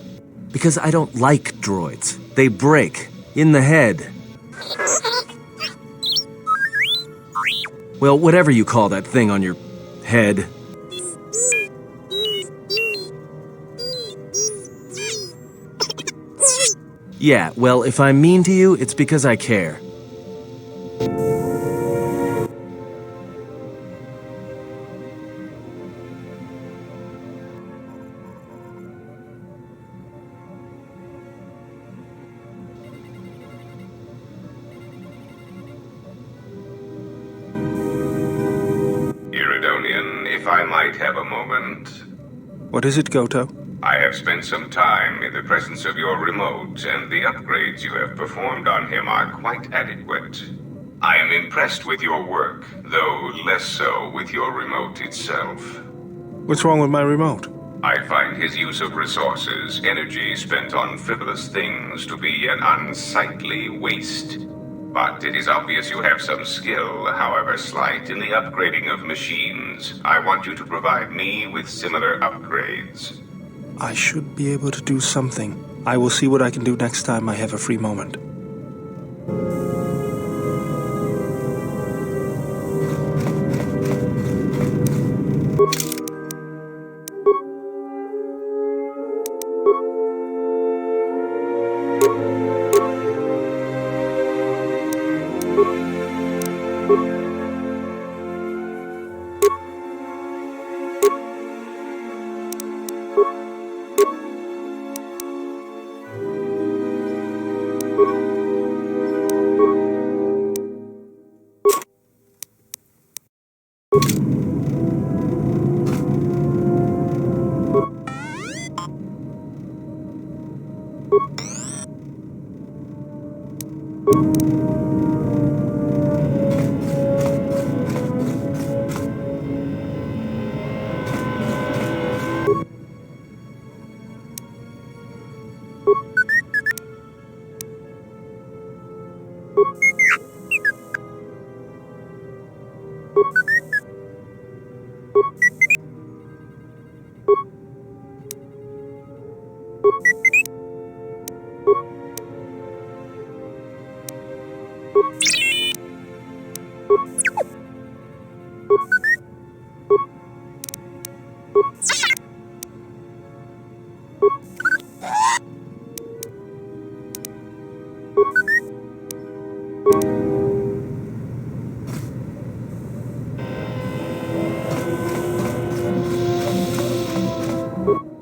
F: Because I don't like droids. They break. In the head. Well, whatever you call that thing on your head. Yeah, well, if I'm mean to you, it's because I care.
C: Iridonian, if I might have a moment.
A: What is it, Goto?
C: I have spent some time in the presence of your remote, and the upgrades you have performed on him are quite adequate. I am impressed with your work, though less so with your remote itself.
A: What's wrong with my remote?
C: I find his use of resources, energy spent on frivolous things, to be an unsightly waste. But it is obvious you have some skill, however slight, in the upgrading of machines. I want you to provide me with similar upgrades.
A: I should be able to do something. I will see what I can do next time I have a free moment.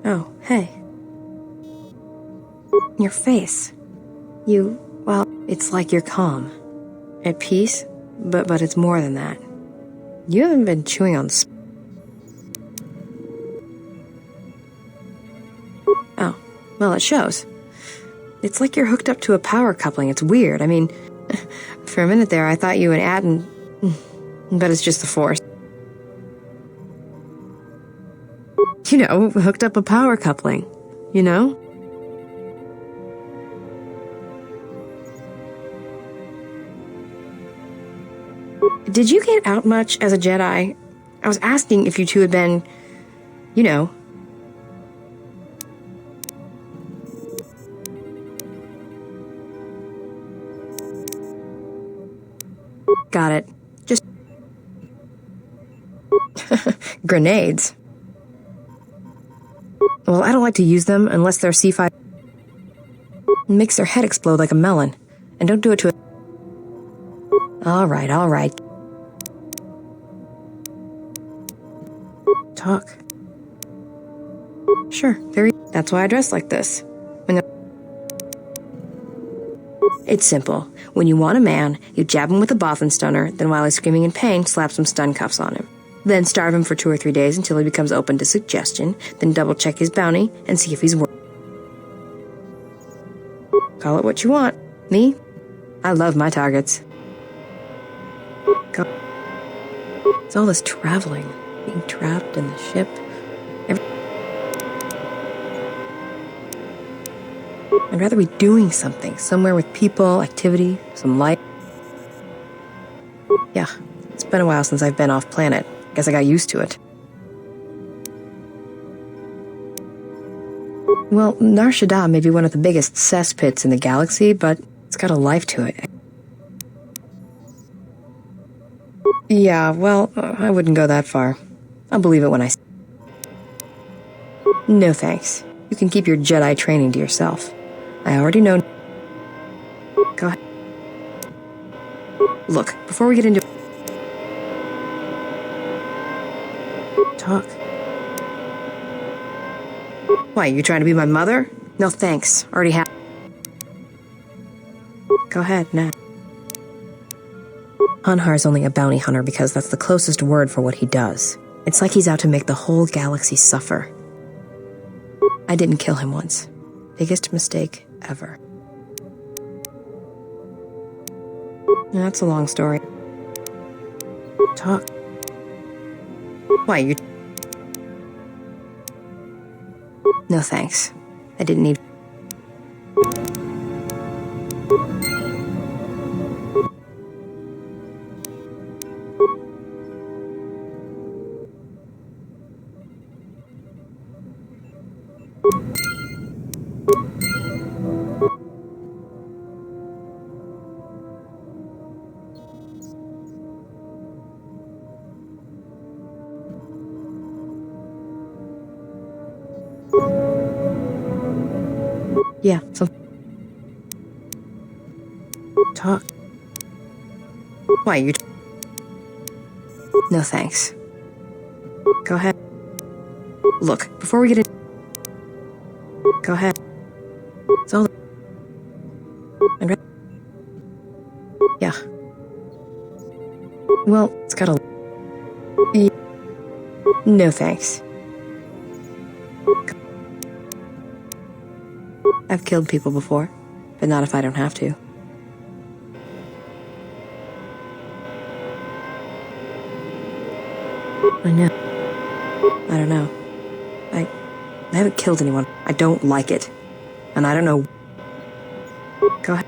E: Oh, hey. Your face. Well, it's like you're calm. At peace, but it's more than that. You haven't been chewing on Oh, well, it shows. It's like you're hooked up to a power coupling. It's weird. I mean, for a minute there, I thought you and Aden... But it's just the Force. You know, hooked up a power coupling. You know? Did you get out much as a Jedi? I was asking if you two had been... You know. Got it. Just... Grenades. Well, I don't like to use them unless they're C5. It makes their head explode like a melon. And don't do it to it. All right. Talk. Sure, that's why I dress like this. It's simple. When you want a man, you jab him with a Bothan stunner, then while he's screaming in pain, slap some stun cuffs on him. Then starve him for 2 or 3 days until he becomes open to suggestion, then double-check his bounty and see if he's worth. Call it what you want. Me? I love my targets. It's all this traveling, being trapped in the ship. I'd rather be doing something, somewhere with people, activity, some light. Yeah, it's been a while since I've been off planet. Guess I got used to it. Well, Nar Shaddaa may be one of the biggest cesspits in the galaxy, but it's got a life to it. Yeah, well, I wouldn't go that far. I'll believe it when I see it. No thanks. You can keep your Jedi training to yourself. I already know. Go ahead. Look, before we get into... Talk. Why, you trying to be my mother? No thanks. Already have. Go ahead, now. Anhar's only a bounty hunter because that's the closest word for what he does. It's like he's out to make the whole galaxy suffer. I didn't kill him once. Biggest mistake ever. That's a long story. Talk. Why, you... No thanks. I didn't need... Yeah, so... Talk. Why, you... No thanks. Go ahead. Look, before we get in... Go ahead. It's all... Yeah. Well, it's got a... No thanks. I've killed people before, but not if I don't have to. I know. I don't know. I haven't killed anyone. I don't like it. And I don't know... Go ahead.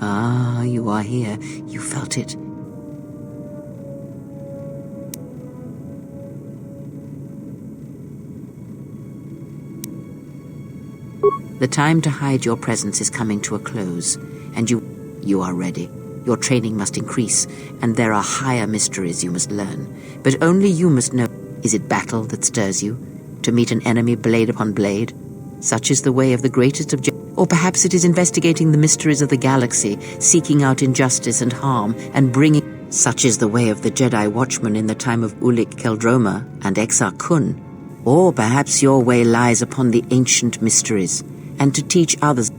B: Ah, you are here. You felt it. The time to hide your presence is coming to a close, and you are ready. Your training must increase, and there are higher mysteries you must learn. But only you must know. Is it battle that stirs you? To meet an enemy blade upon blade? Such is the way of the greatest of... Or perhaps it is investigating the mysteries of the galaxy, seeking out injustice and harm, and bringing... Such is the way of the Jedi Watchman in the time of Ulic Qel-Droma and Exar Kun. Or perhaps your way lies upon the ancient mysteries, and to teach others.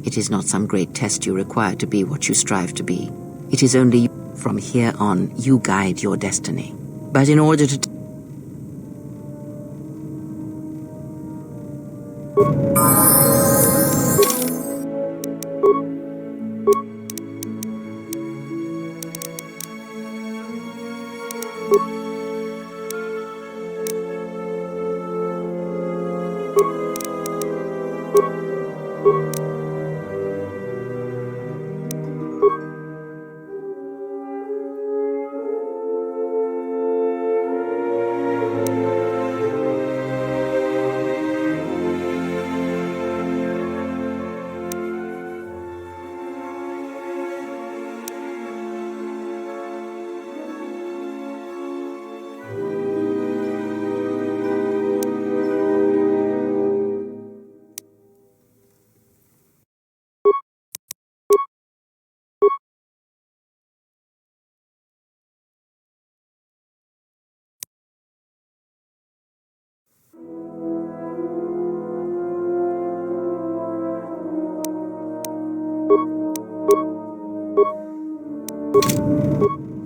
B: It is not some great test you require to be what you strive to be. It is only from here on you guide your destiny. But in order to...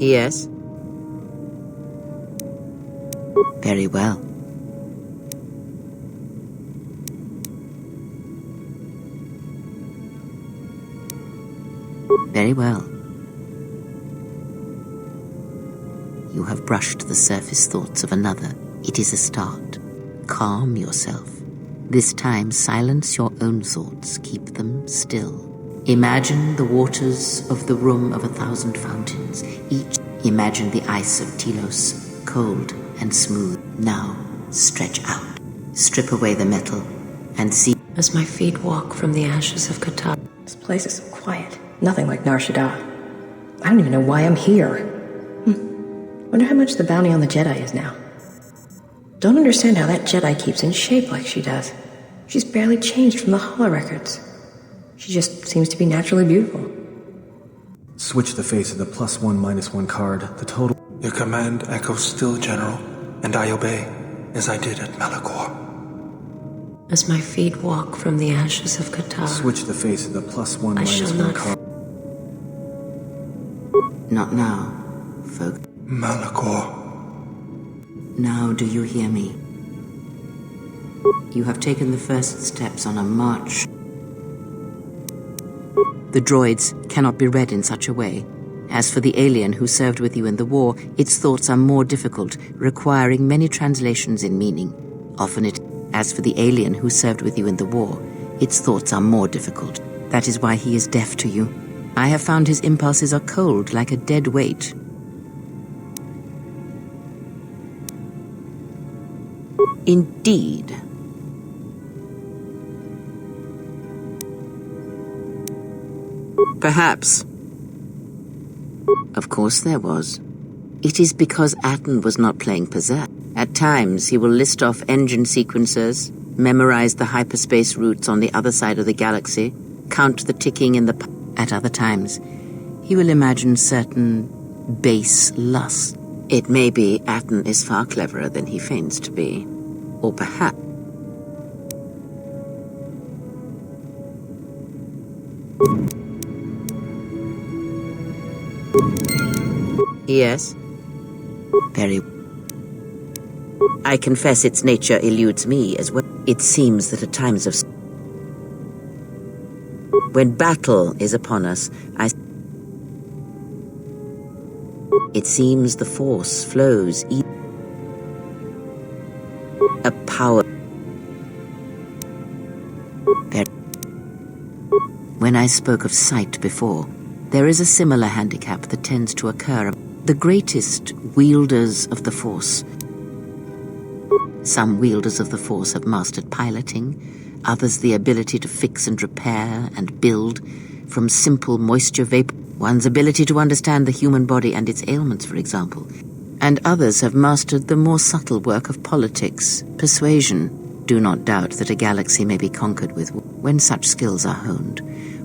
B: Yes? Very well. Very well. You have brushed the surface thoughts of another. It is a start. Calm yourself. This time, silence your own thoughts. Keep them still. Imagine the waters of the room of 1,000 fountains. Each imagine the ice of Telos, cold and smooth. Now, stretch out. Strip away the metal and see.
L: As my feet walk from the ashes of Qatar.
E: This place is so quiet. Nothing like Nar Shaddaa. I don't even know why I'm here. Wonder how much the bounty on the Jedi is now. Don't understand how that Jedi keeps in shape like she does. She's barely changed from the holorecords. She just seems to be naturally beautiful.
A: Switch the face of the +1/-1 card. The total... Your command echoes still, General, and I obey, as I did at Malachor.
L: As my feet walk from the ashes of Qatar.
A: Switch the face of the +1/-1 card.
B: Not now, folk.
A: Malachor.
B: Now do you hear me? You have taken the first steps on a march. The droids cannot be read in such a way. As for the alien who served with you in the war, its thoughts are more difficult, requiring many translations in meaning. As for the alien who served with you in the war, its thoughts are more difficult. That is why he is deaf to you. I have found his impulses are cold, like a dead weight. Indeed. Perhaps. Of course there was. It is because Atten was not playing pizzazz. At times, he will list off engine sequencers, memorize the hyperspace routes on the other side of the galaxy, count the ticking in the... At other times, he will imagine certain base lusts. It may be Atten is far cleverer than he feigns to be. Or perhaps... Yes? Very... I confess its nature eludes me as well. It seems that at times of... When battle is upon us, it seems the Force flows a power... When I spoke of sight before, there is a similar handicap that tends to occur. The greatest wielders of the Force. Some wielders of the Force have mastered piloting, others the ability to fix and repair and build, from simple moisture vapor, one's ability to understand the human body and its ailments, for example. And others have mastered the more subtle work of politics, persuasion. Do not doubt that a galaxy may be conquered with when such skills are honed.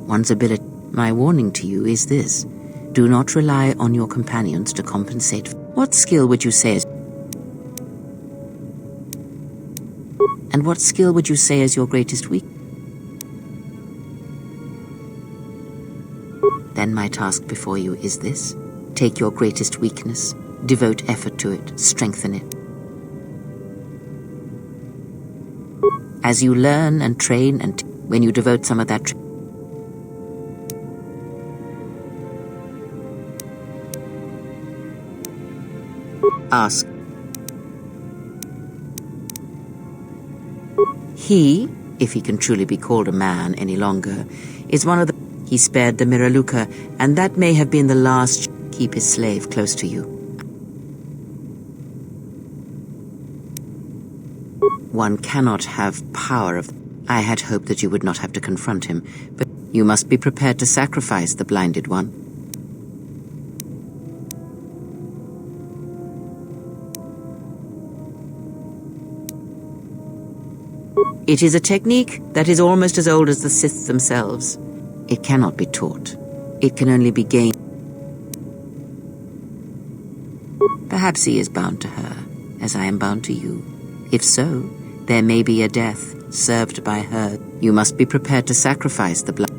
B: One's ability... My warning to you is this. Do not rely on your companions to compensate. What skill would you say is... And what skill would you say is your greatest weakness? Then my task before you is this. Take your greatest weakness, Devote effort to it, strengthen it. As you learn and train, and when you devote some of that ask. He, if he can truly be called a man any longer, is one of the... He spared the Miraluka, and that may have been the last... Keep his slave close to you. One cannot have power of... I had hoped that you would not have to confront him, but you must be prepared to sacrifice the blinded one. It is a technique that is almost as old as the Sith themselves. It cannot be taught. It can only be gained. Perhaps he is bound to her, as I am bound to you. If so, there may be a death served by her. You must be prepared to sacrifice the blood.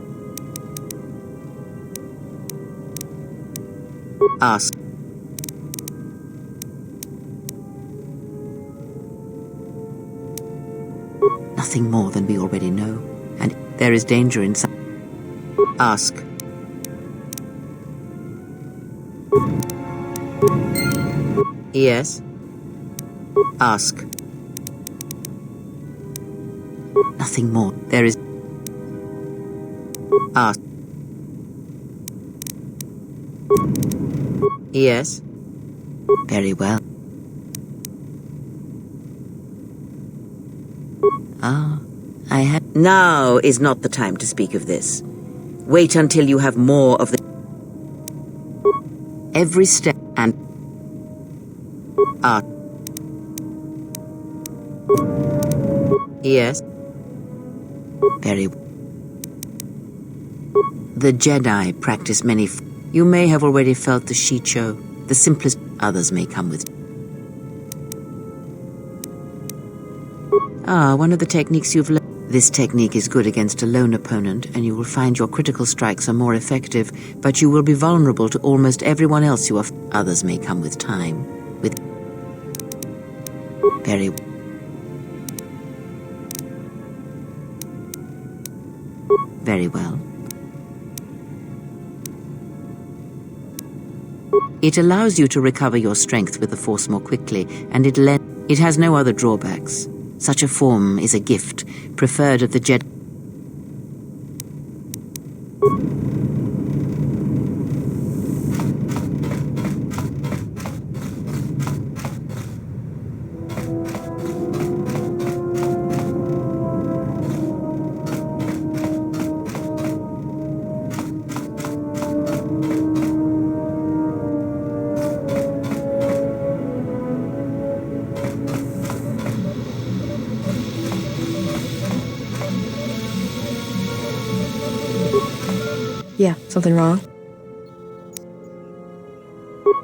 B: Ask. Nothing more than we already know, and there is danger in some... Ask. Yes? Ask. Nothing more. There is... Ask. Yes? Very well. Ah, I had... Now is not the time to speak of this. Wait until you have more of the... Every step and... Ah. Yes? Very well. The Jedi practice many... You may have already felt the Shicho, the simplest... Others may come with... Ah, one of the techniques you've learned. This technique is good against a lone opponent, and you will find your critical strikes are more effective, but you will be vulnerable to almost everyone else you are... Others may come with time. With... Very... Very well. It allows you to recover your strength with the Force more quickly, and it has no other drawbacks. Such a form is a gift, preferred of the Jedi.
E: Yeah, something wrong?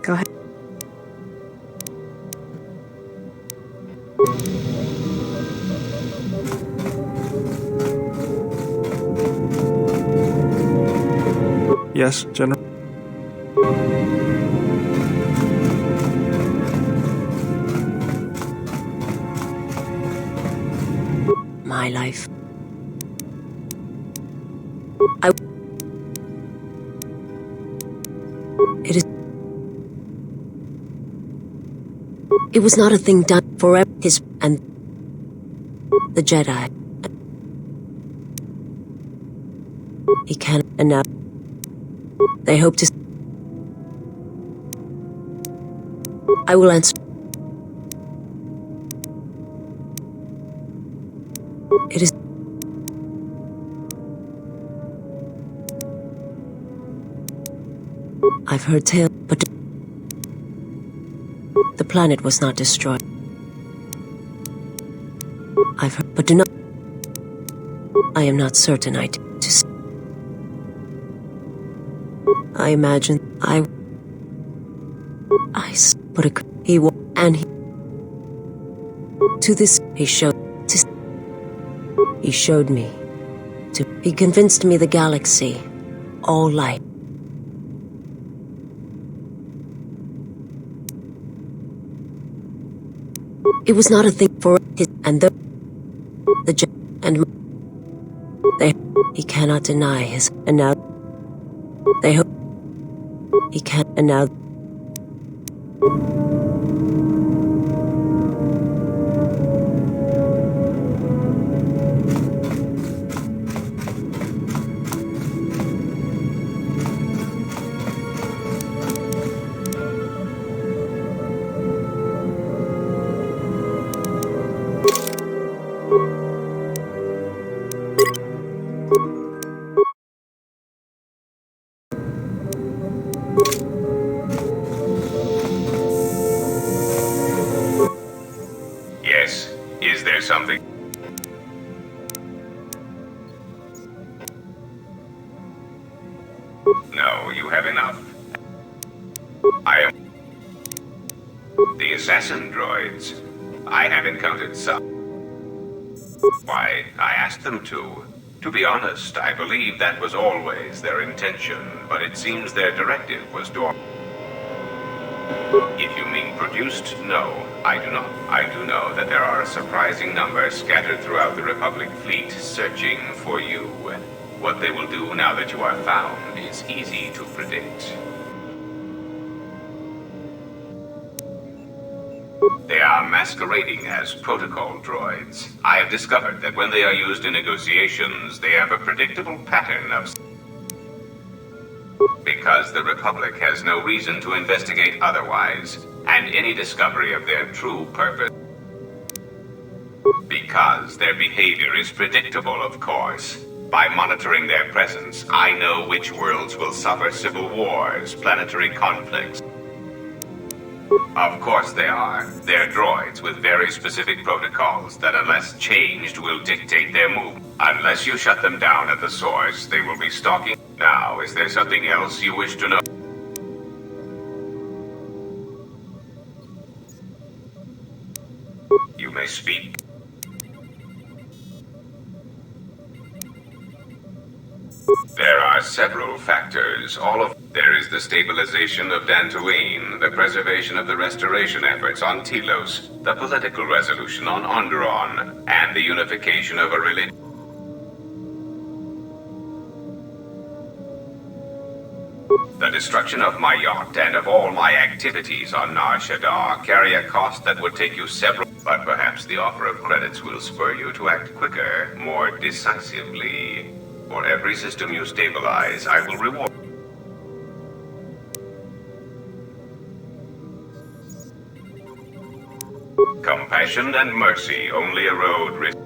E: Go ahead.
J: Yes, General.
L: My life. It was not a thing done for his and the Jedi. He can, and now they hope to. I will answer. It is. I've heard tales, but the planet was not destroyed. I've heard, but do not. I am not certain. I imagine but he will, and he to this he showed me he convinced me the galaxy, all light. It was not a thing for his and the and they. He cannot deny his, and now they hope he can, and now.
C: Yes. Is there something? No, you have enough. I am... The assassin droids. I have encountered some. Why, I asked them to. To be honest, I believe that was always their intention, but it seems their directive was to... If you mean produced, no, I do not. I do know that there are a surprising number scattered throughout the Republic fleet searching for you. What they will do now that you are found is easy to predict. They are masquerading as protocol droids. I have discovered that when they are used in negotiations, they have a predictable pattern of... Because the Republic has no reason to investigate otherwise, and any discovery of their true purpose. Because their behavior is predictable, of course. By monitoring their presence, I know which worlds will suffer civil wars, planetary conflicts. Of course they are. They're droids with very specific protocols that, unless changed, will dictate their move. Unless you shut them down at the source, they will be stalking. Now, is there something else you wish to know? You may speak. There are several factors, all of... There is the stabilization of Dantooine, the preservation of the restoration efforts on Telos, the political resolution on Onderon, and the unification of a religion. The destruction of my yacht and of all my activities on Nar Shaddaa carry a cost that would take you several... But perhaps the offer of credits will spur you to act quicker, more decisively. For every system you stabilize, I will reward... Compassion and mercy only erode risk.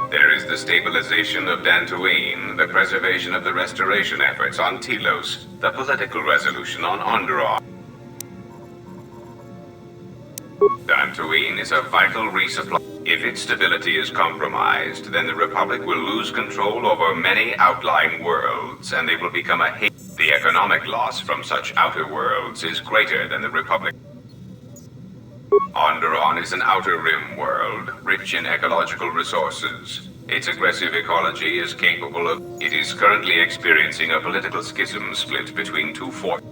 C: There is the stabilization of Dantooine, the preservation of the restoration efforts on Telos, the political resolution on Onderon. Dantooine is a vital resupply. If its stability is compromised, then the Republic will lose control over many outlying worlds, and they will become a hate. The economic loss from such outer worlds is greater than the Republic. Onderon is an outer rim world, rich in ecological resources. Its aggressive ecology is capable of... It is currently experiencing a political schism split between two forces.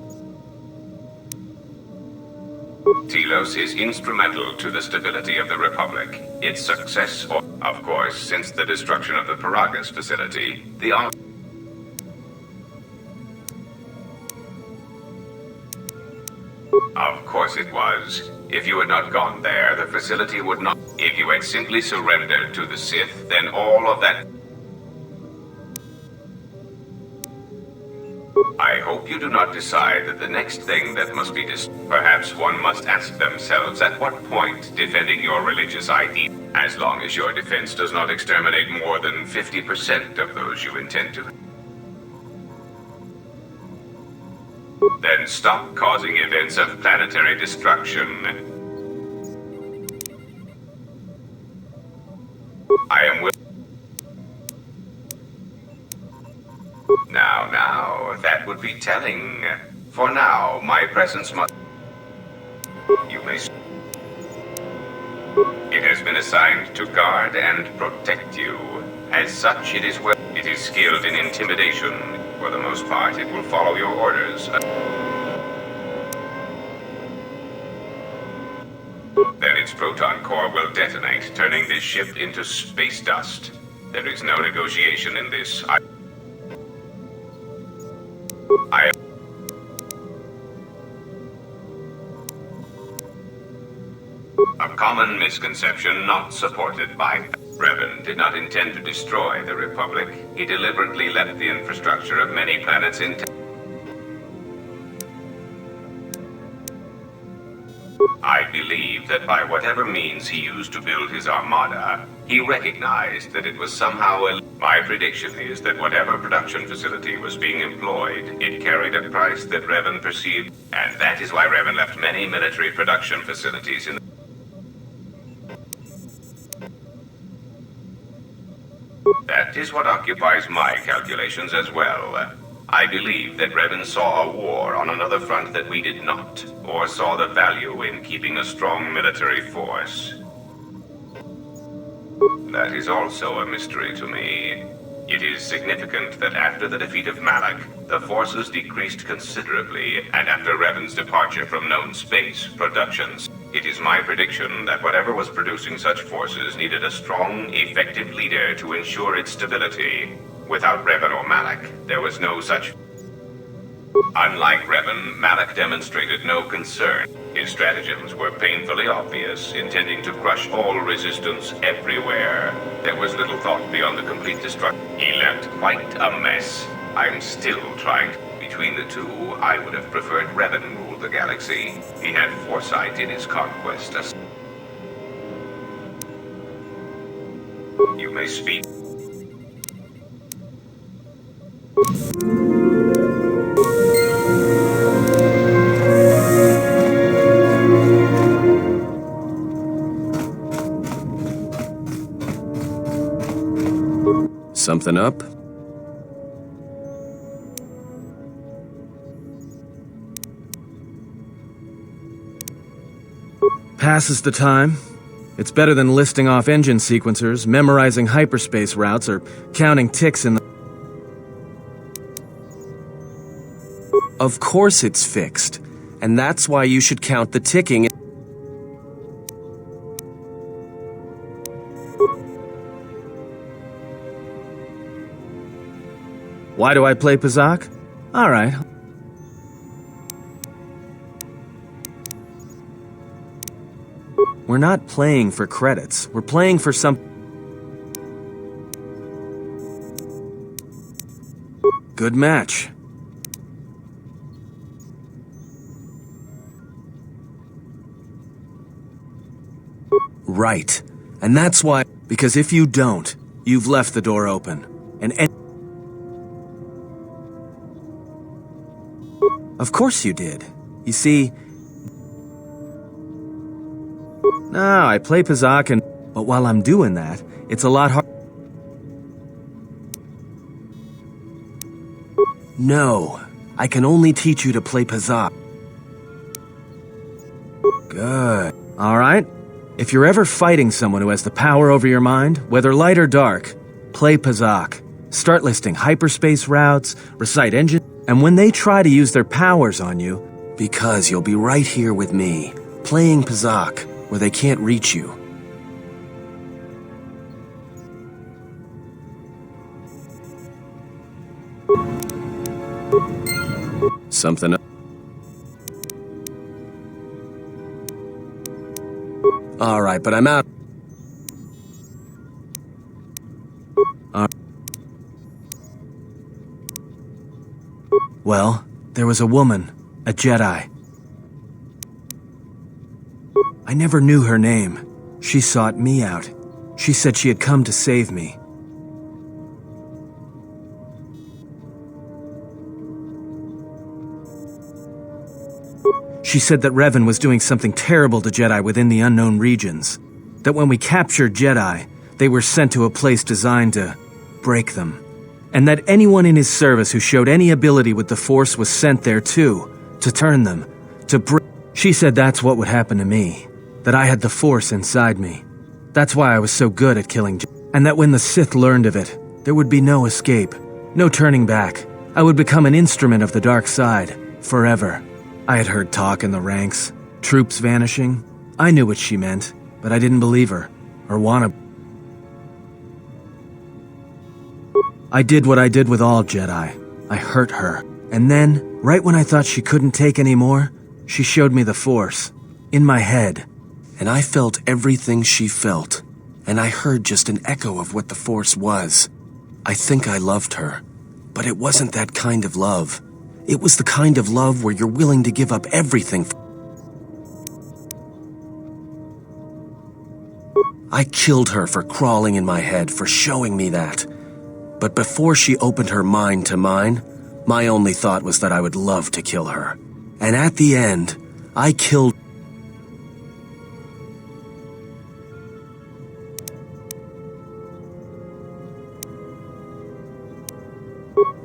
C: Telos is instrumental to the stability of the Republic. Its success, of course, since the destruction of the Paragus facility, the... Of course it was. If you had not gone there, the facility would not... If you had simply surrendered to the Sith, then all of that... I hope you do not decide that the next thing that must be perhaps one must ask themselves at what point defending your religious ID, as long as your defense does not exterminate more than 50% of those you intend to. Then stop causing events of planetary destruction. I am willing. Now, that would be telling. For now, my presence must... You may... It has been assigned to guard and protect you. As such, it is well... It is skilled in intimidation. For the most part, it will follow your orders. its proton core will detonate, turning this ship into space dust. There is no negotiation in this. A common misconception not supported by Revan did not intend to destroy the Republic. He deliberately left the infrastructure of many planets intact. I believe that by whatever means he used to build his armada, he recognized that it was somehow My prediction is that whatever production facility was being employed, it carried a price that Revan perceived, and that is why Revan left many military production facilities in That is what occupies my calculations as well. I believe that Revan saw a war on another front that we did not, or saw the value in keeping a strong military force. That is also a mystery to me. It is significant that after the defeat of Malak, the forces decreased considerably, and after Revan's departure from known space productions, it is my prediction that whatever was producing such forces needed a strong, effective leader to ensure its stability. Without Revan or Malak, there was no such. Unlike Revan, Malak demonstrated no concern. His stratagems were painfully obvious, intending to crush all resistance everywhere. There was little thought beyond the complete destruction. He left quite a mess. I'm still trying to. Between the two, I would have preferred Revan rule the galaxy. He had foresight in his conquest. You may speak.
F: Something up? Passes the time. It's better than listing off engine sequencers, memorizing hyperspace routes, or counting ticks in the... Of course it's fixed, and that's why you should count the ticking. Why do I play Pazak? All right. We're not playing for credits. We're playing for some... Good match. Right. And that's why... Because if you don't, you've left the door open. And... Of course you did. You see... No, I play Pazak and... But while I'm doing that, it's a lot hard... No, I can only teach you to play Pazak. Good. Alright? If you're ever fighting someone who has the power over your mind, whether light or dark, play Pazak. Start listing hyperspace routes, recite engine... And when they try to use their powers on you, because you'll be right here with me, playing Pazak, where they can't reach you. Something else. All right, but I'm out. Well, there was a woman, a Jedi. I never knew her name. She sought me out. She said she had come to save me. She said that Revan was doing something terrible to Jedi within the unknown regions. That when we captured Jedi, they were sent to a place designed to break them. And that anyone in his service who showed any ability with the Force was sent there too, to turn them, to break. She said that's what would happen to me. That I had the Force inside me. That's why I was so good at killing Jedi. And that when the Sith learned of it, there would be no escape, no turning back. I would become an instrument of the dark side, forever. I had heard talk in the ranks, troops vanishing. I knew what she meant. but I didn't believe her, or want to. I did what I did with all Jedi. I hurt her. And then, right when I thought she couldn't take any more, she showed me the Force. In my head.
A: And I felt everything she felt. And I heard just an echo of what the Force was. I think I loved her. But it wasn't that kind of love. It was the kind of love where you're willing to give up everything. I killed her for crawling in my head, for showing me that. But before she opened her mind to mine, my only thought was that I would love to kill her. And at the end, I killed.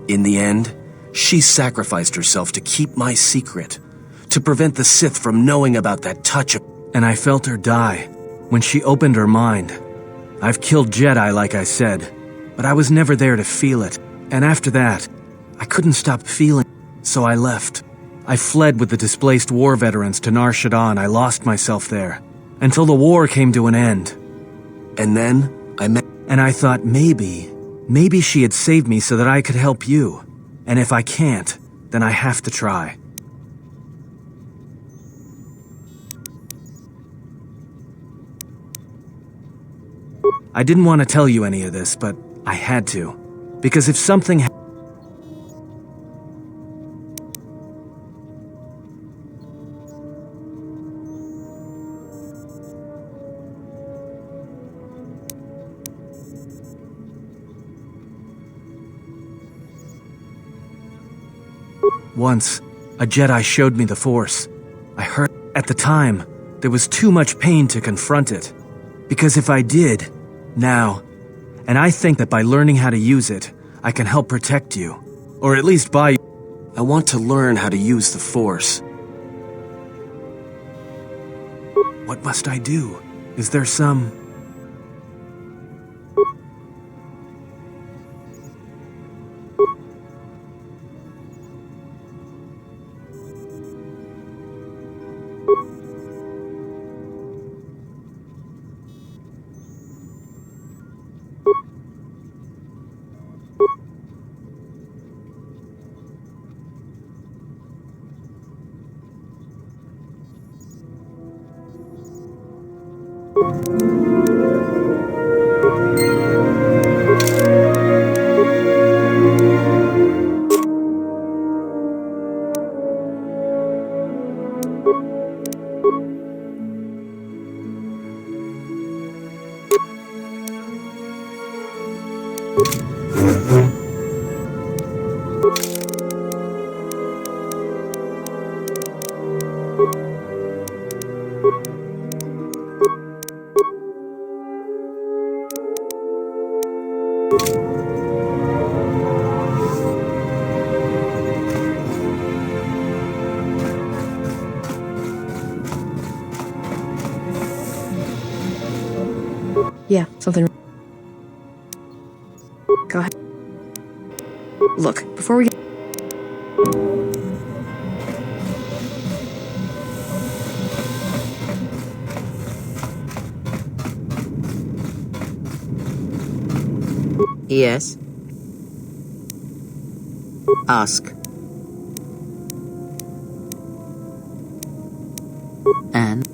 A: In the end, she sacrificed herself to keep my secret, to prevent the Sith from knowing about that touch of.
F: And I felt her die when she opened her mind. I've killed Jedi, like I said, but I was never there to feel it. And after that, I couldn't stop feeling, so I left. I fled with the displaced war veterans to Nar Shaddaa. I lost myself there, until the war came to an end.
A: And then, I met.
F: And I thought maybe she had saved me so that I could help you. And if I can't, then I have to try. I didn't want to tell you any of this, but I had to. Because if something Once, a Jedi showed me the Force. I heard. At the time, there was too much pain to confront it. Because if I did, now, and I think that by learning how to use it, I can help protect you. Or at least buy you.
A: I want to learn how to use the Force.
F: What must I do? Is there some...
E: Yeah, something. Go ahead. Look, before we get...
B: Yes? Ask. And?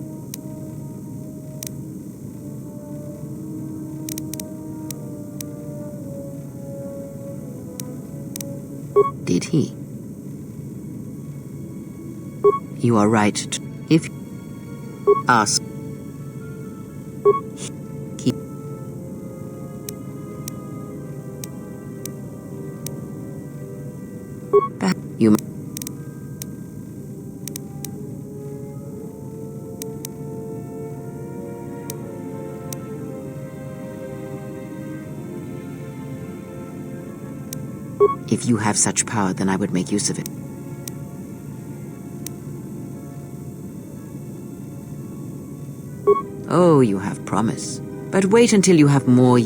B: Did he? You are right. If... Ask. He... You... If you have such power, then I would make use of it. Oh, you have promise. But wait until you have more...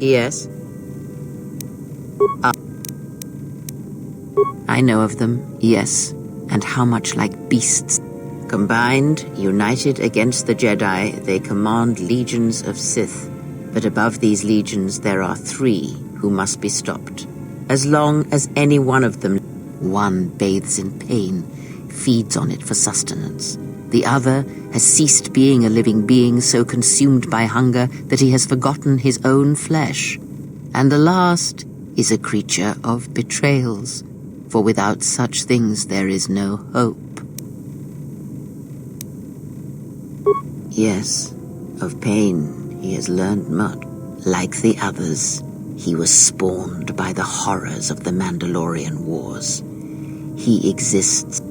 B: Yes? I know of them, yes. And how much like beasts. Combined, united against the Jedi, they command legions of Sith. But above these legions there are 3 who must be stopped. As long as any one of them, one bathes in pain, feeds on it for sustenance. The other has ceased being a living being, so consumed by hunger that he has forgotten his own flesh. And the last is a creature of betrayals, for without such things there is no hope. Yes, of pain he has learned much. Like the others, he was spawned by the horrors of the Mandalorian Wars. He exists.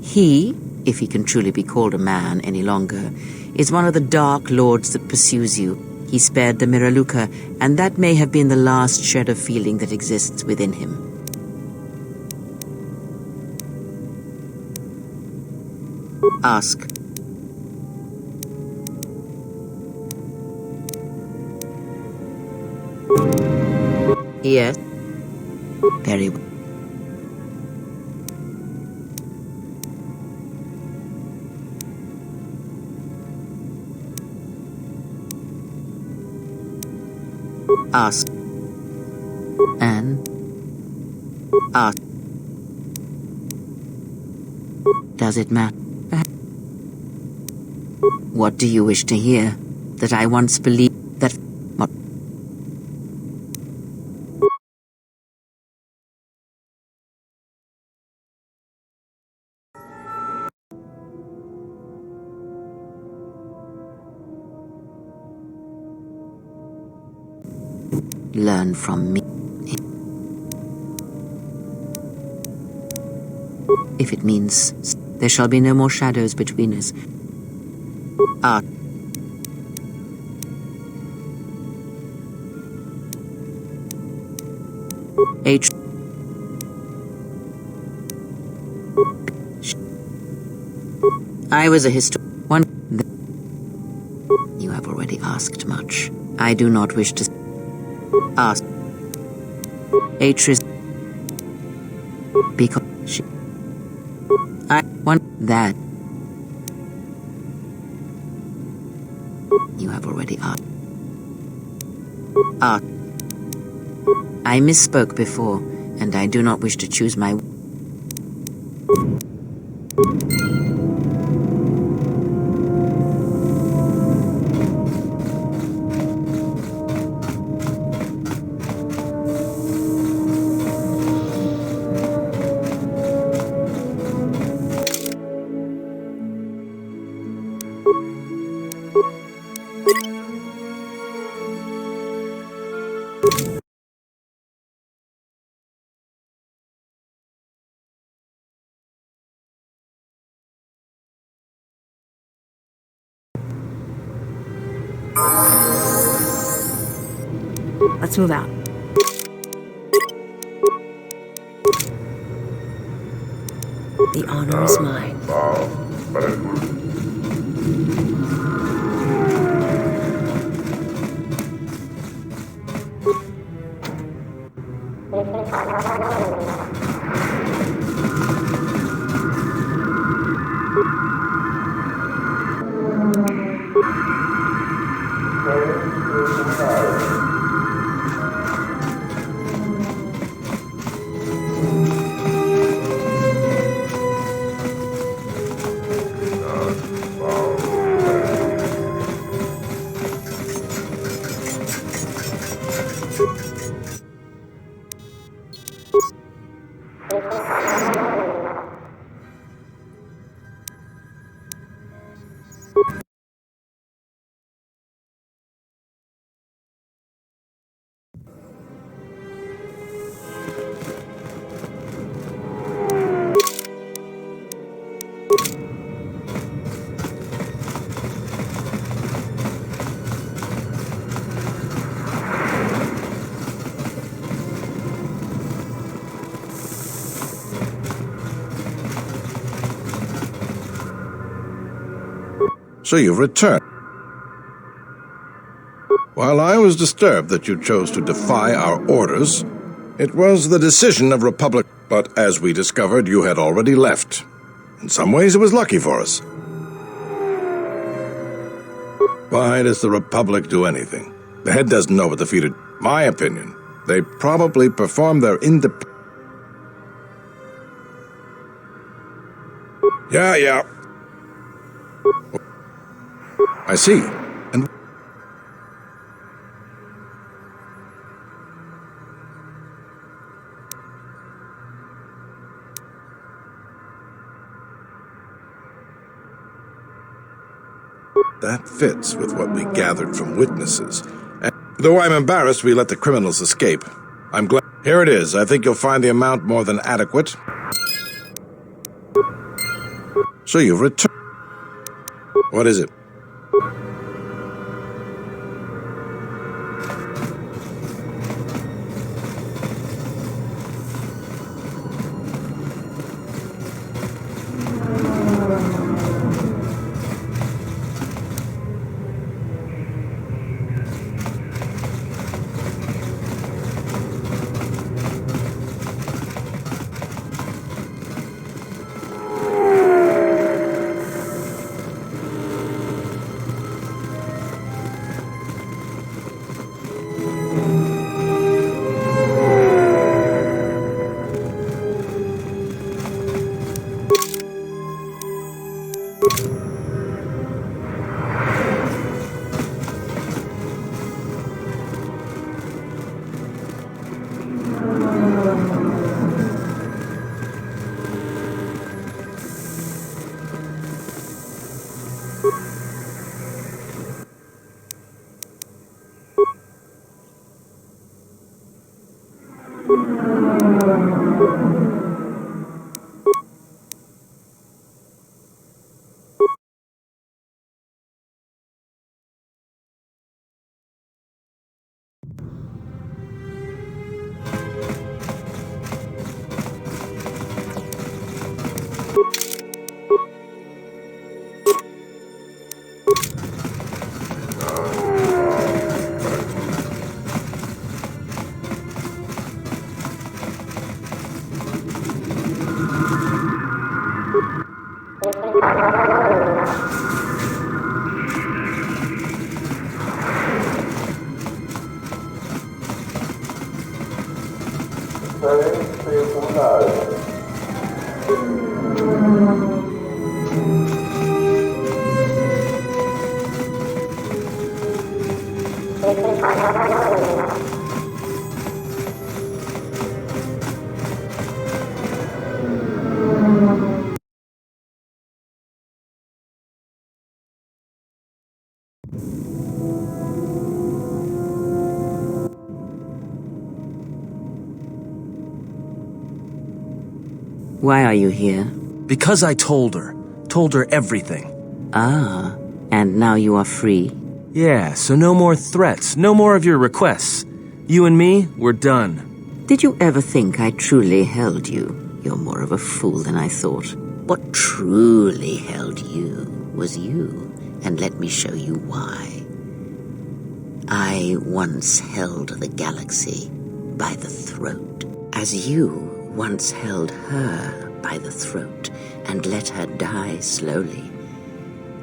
B: He, if he can truly be called a man any longer, is one of the Dark Lords that pursues you. He spared the Miraluka, and that may have been the last shred of feeling that exists within him. Ask. Yes. Very well. Ask. And ask. Does it matter? What do you wish to hear? That I once believed that... What? Learn from me. If it means there shall be no more shadows between us. H. I was a one. You have already asked much. I do not wish to ask. Atris. Because she. I want that. You have already asked. I misspoke before, and I do not wish to choose my...
E: Let's move out.
L: The honor is mine.
M: So you've returned. While I was disturbed that you chose to defy our orders, it was the decision of Republic, but as we discovered, you had already left. In some ways, it was lucky for us. Why does the Republic do anything? The head doesn't know what defeated. My opinion, they probably performed their Yeah. I see. And that fits with what we gathered from witnesses. And though I'm embarrassed we let the criminals escape, I'm glad. Here it is. I think you'll find the amount more than adequate. So you've returned. What is it?
B: Why are you here?
A: Because I told her everything.
B: Ah, and now you are free?
F: Yeah, so no more threats, no more of your requests. You and me, we're done.
B: Did you ever think I truly held you? You're more of a fool than I thought. What truly held you was you, and let me show you why. I once held the galaxy by the throat, as you once held her by the throat and let her die slowly.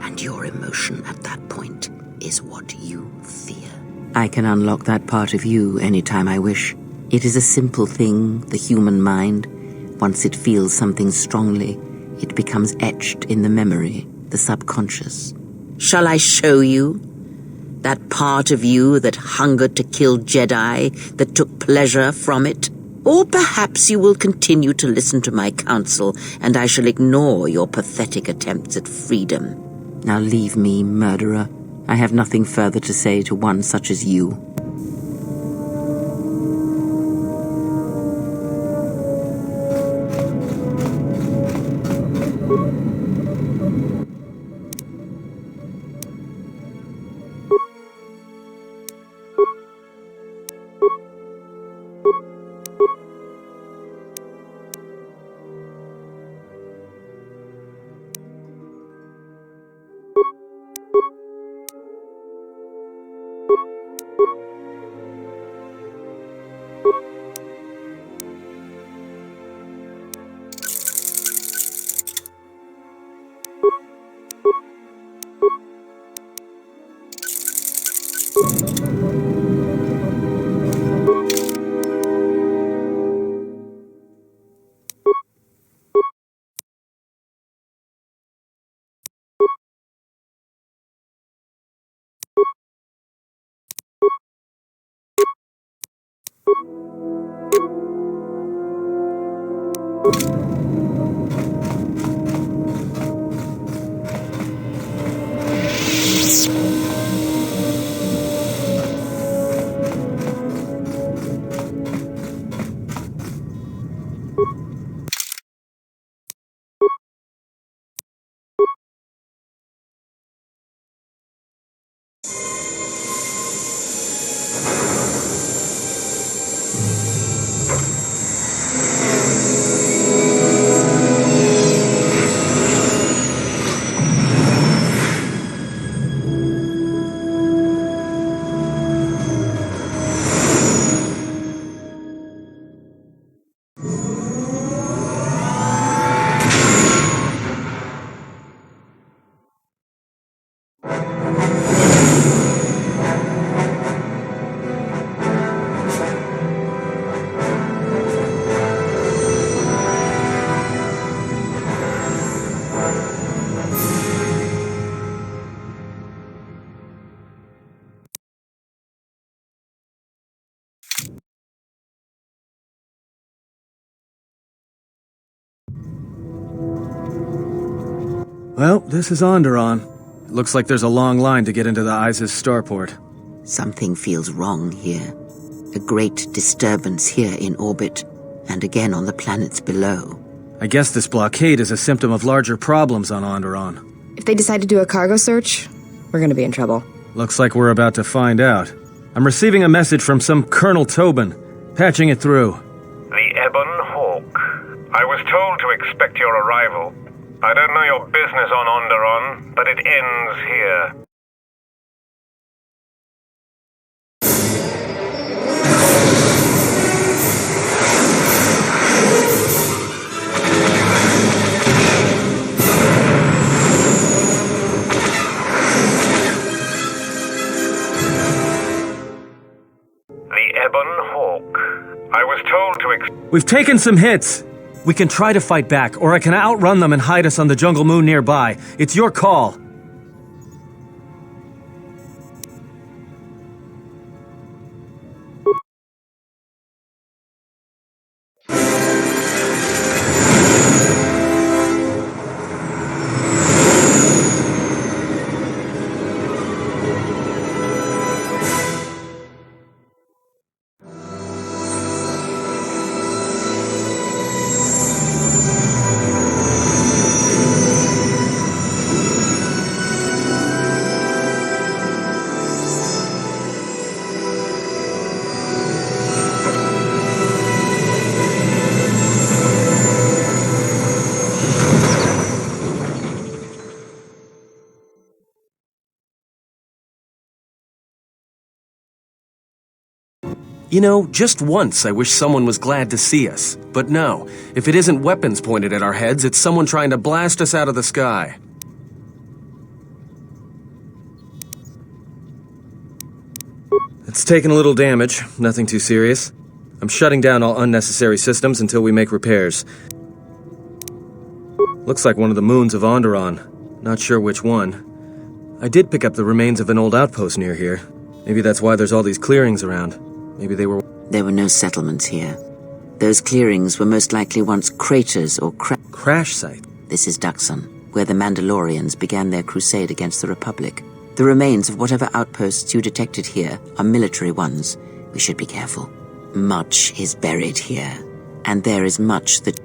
B: And your emotion at that point is what you fear. I can unlock that part of you anytime I wish. It is a simple thing, the human mind. Once it feels something strongly, it becomes etched in the memory, the subconscious. Shall I show you? That part of you that hungered to kill Jedi, that took pleasure from it? Or perhaps you will continue to listen to my counsel, and I shall ignore your pathetic attempts at freedom. Now leave me, murderer. I have nothing further to say to one such as you.
F: Well, this is Onderon. It looks like there's a long line to get into the ISIS starport.
B: Something feels wrong here. A great disturbance here in orbit, and again on the planets below.
F: I guess this blockade is a symptom of larger problems on Onderon.
E: If they decide to do a cargo search, we're gonna be in trouble.
F: Looks like we're about to find out. I'm receiving a message from some Colonel Tobin. Patching it through.
N: The Ebon Hawk. I was told to expect your arrival. I don't know your business on Onderon, but it ends here. The Ebon Hawk. I was told to
F: We've taken some hits. We can try to fight back, or I can outrun them and hide us on the jungle moon nearby. It's your call.
A: You know, just once I wish someone was glad to see us. But no, if it isn't weapons pointed at our heads, it's someone trying to blast us out of the sky.
F: It's taken a little damage, nothing too serious. I'm shutting down all unnecessary systems until we make repairs. Looks like one of the moons of Onderon. Not sure which one. I did pick up the remains of an old outpost near here. Maybe that's why there's all these clearings around. Maybe they were...
B: There were no settlements here. Those clearings were most likely once craters or
F: crash site.
B: This is Duxon, where the Mandalorians began their crusade against the Republic. The remains of whatever outposts you detected here are military ones. We should be careful. Much is buried here, and there is much that...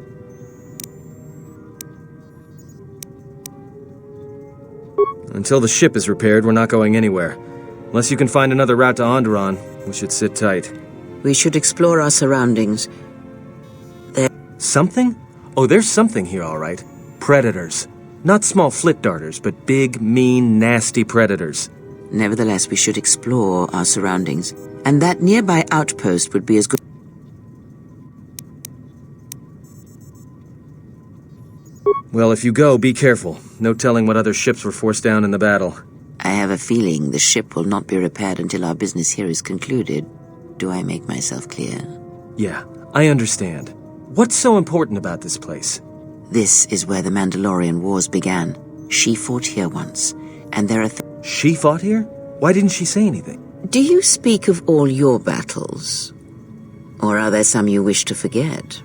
F: Until the ship is repaired, we're not going anywhere. Unless you can find another route to Onderon, we should sit tight.
B: We should explore our surroundings.
F: Something? Oh, there's something here, all right. Predators. Not small flit darters, but big, mean, nasty predators.
B: Nevertheless, we should explore our surroundings, and that nearby outpost would be as good.
F: Well, if you go, be careful. No telling what other ships were forced down in the battle.
B: I have a a feeling the ship will not be repaired until our business here is concluded. Do I make myself clear?
F: Yeah, I understand. What's so important about this place?
B: This is where the Mandalorian Wars began. She fought here once, and there are...
F: She fought here? Why didn't she say anything?
B: Do you speak of all your battles? Or are there some you wish to forget?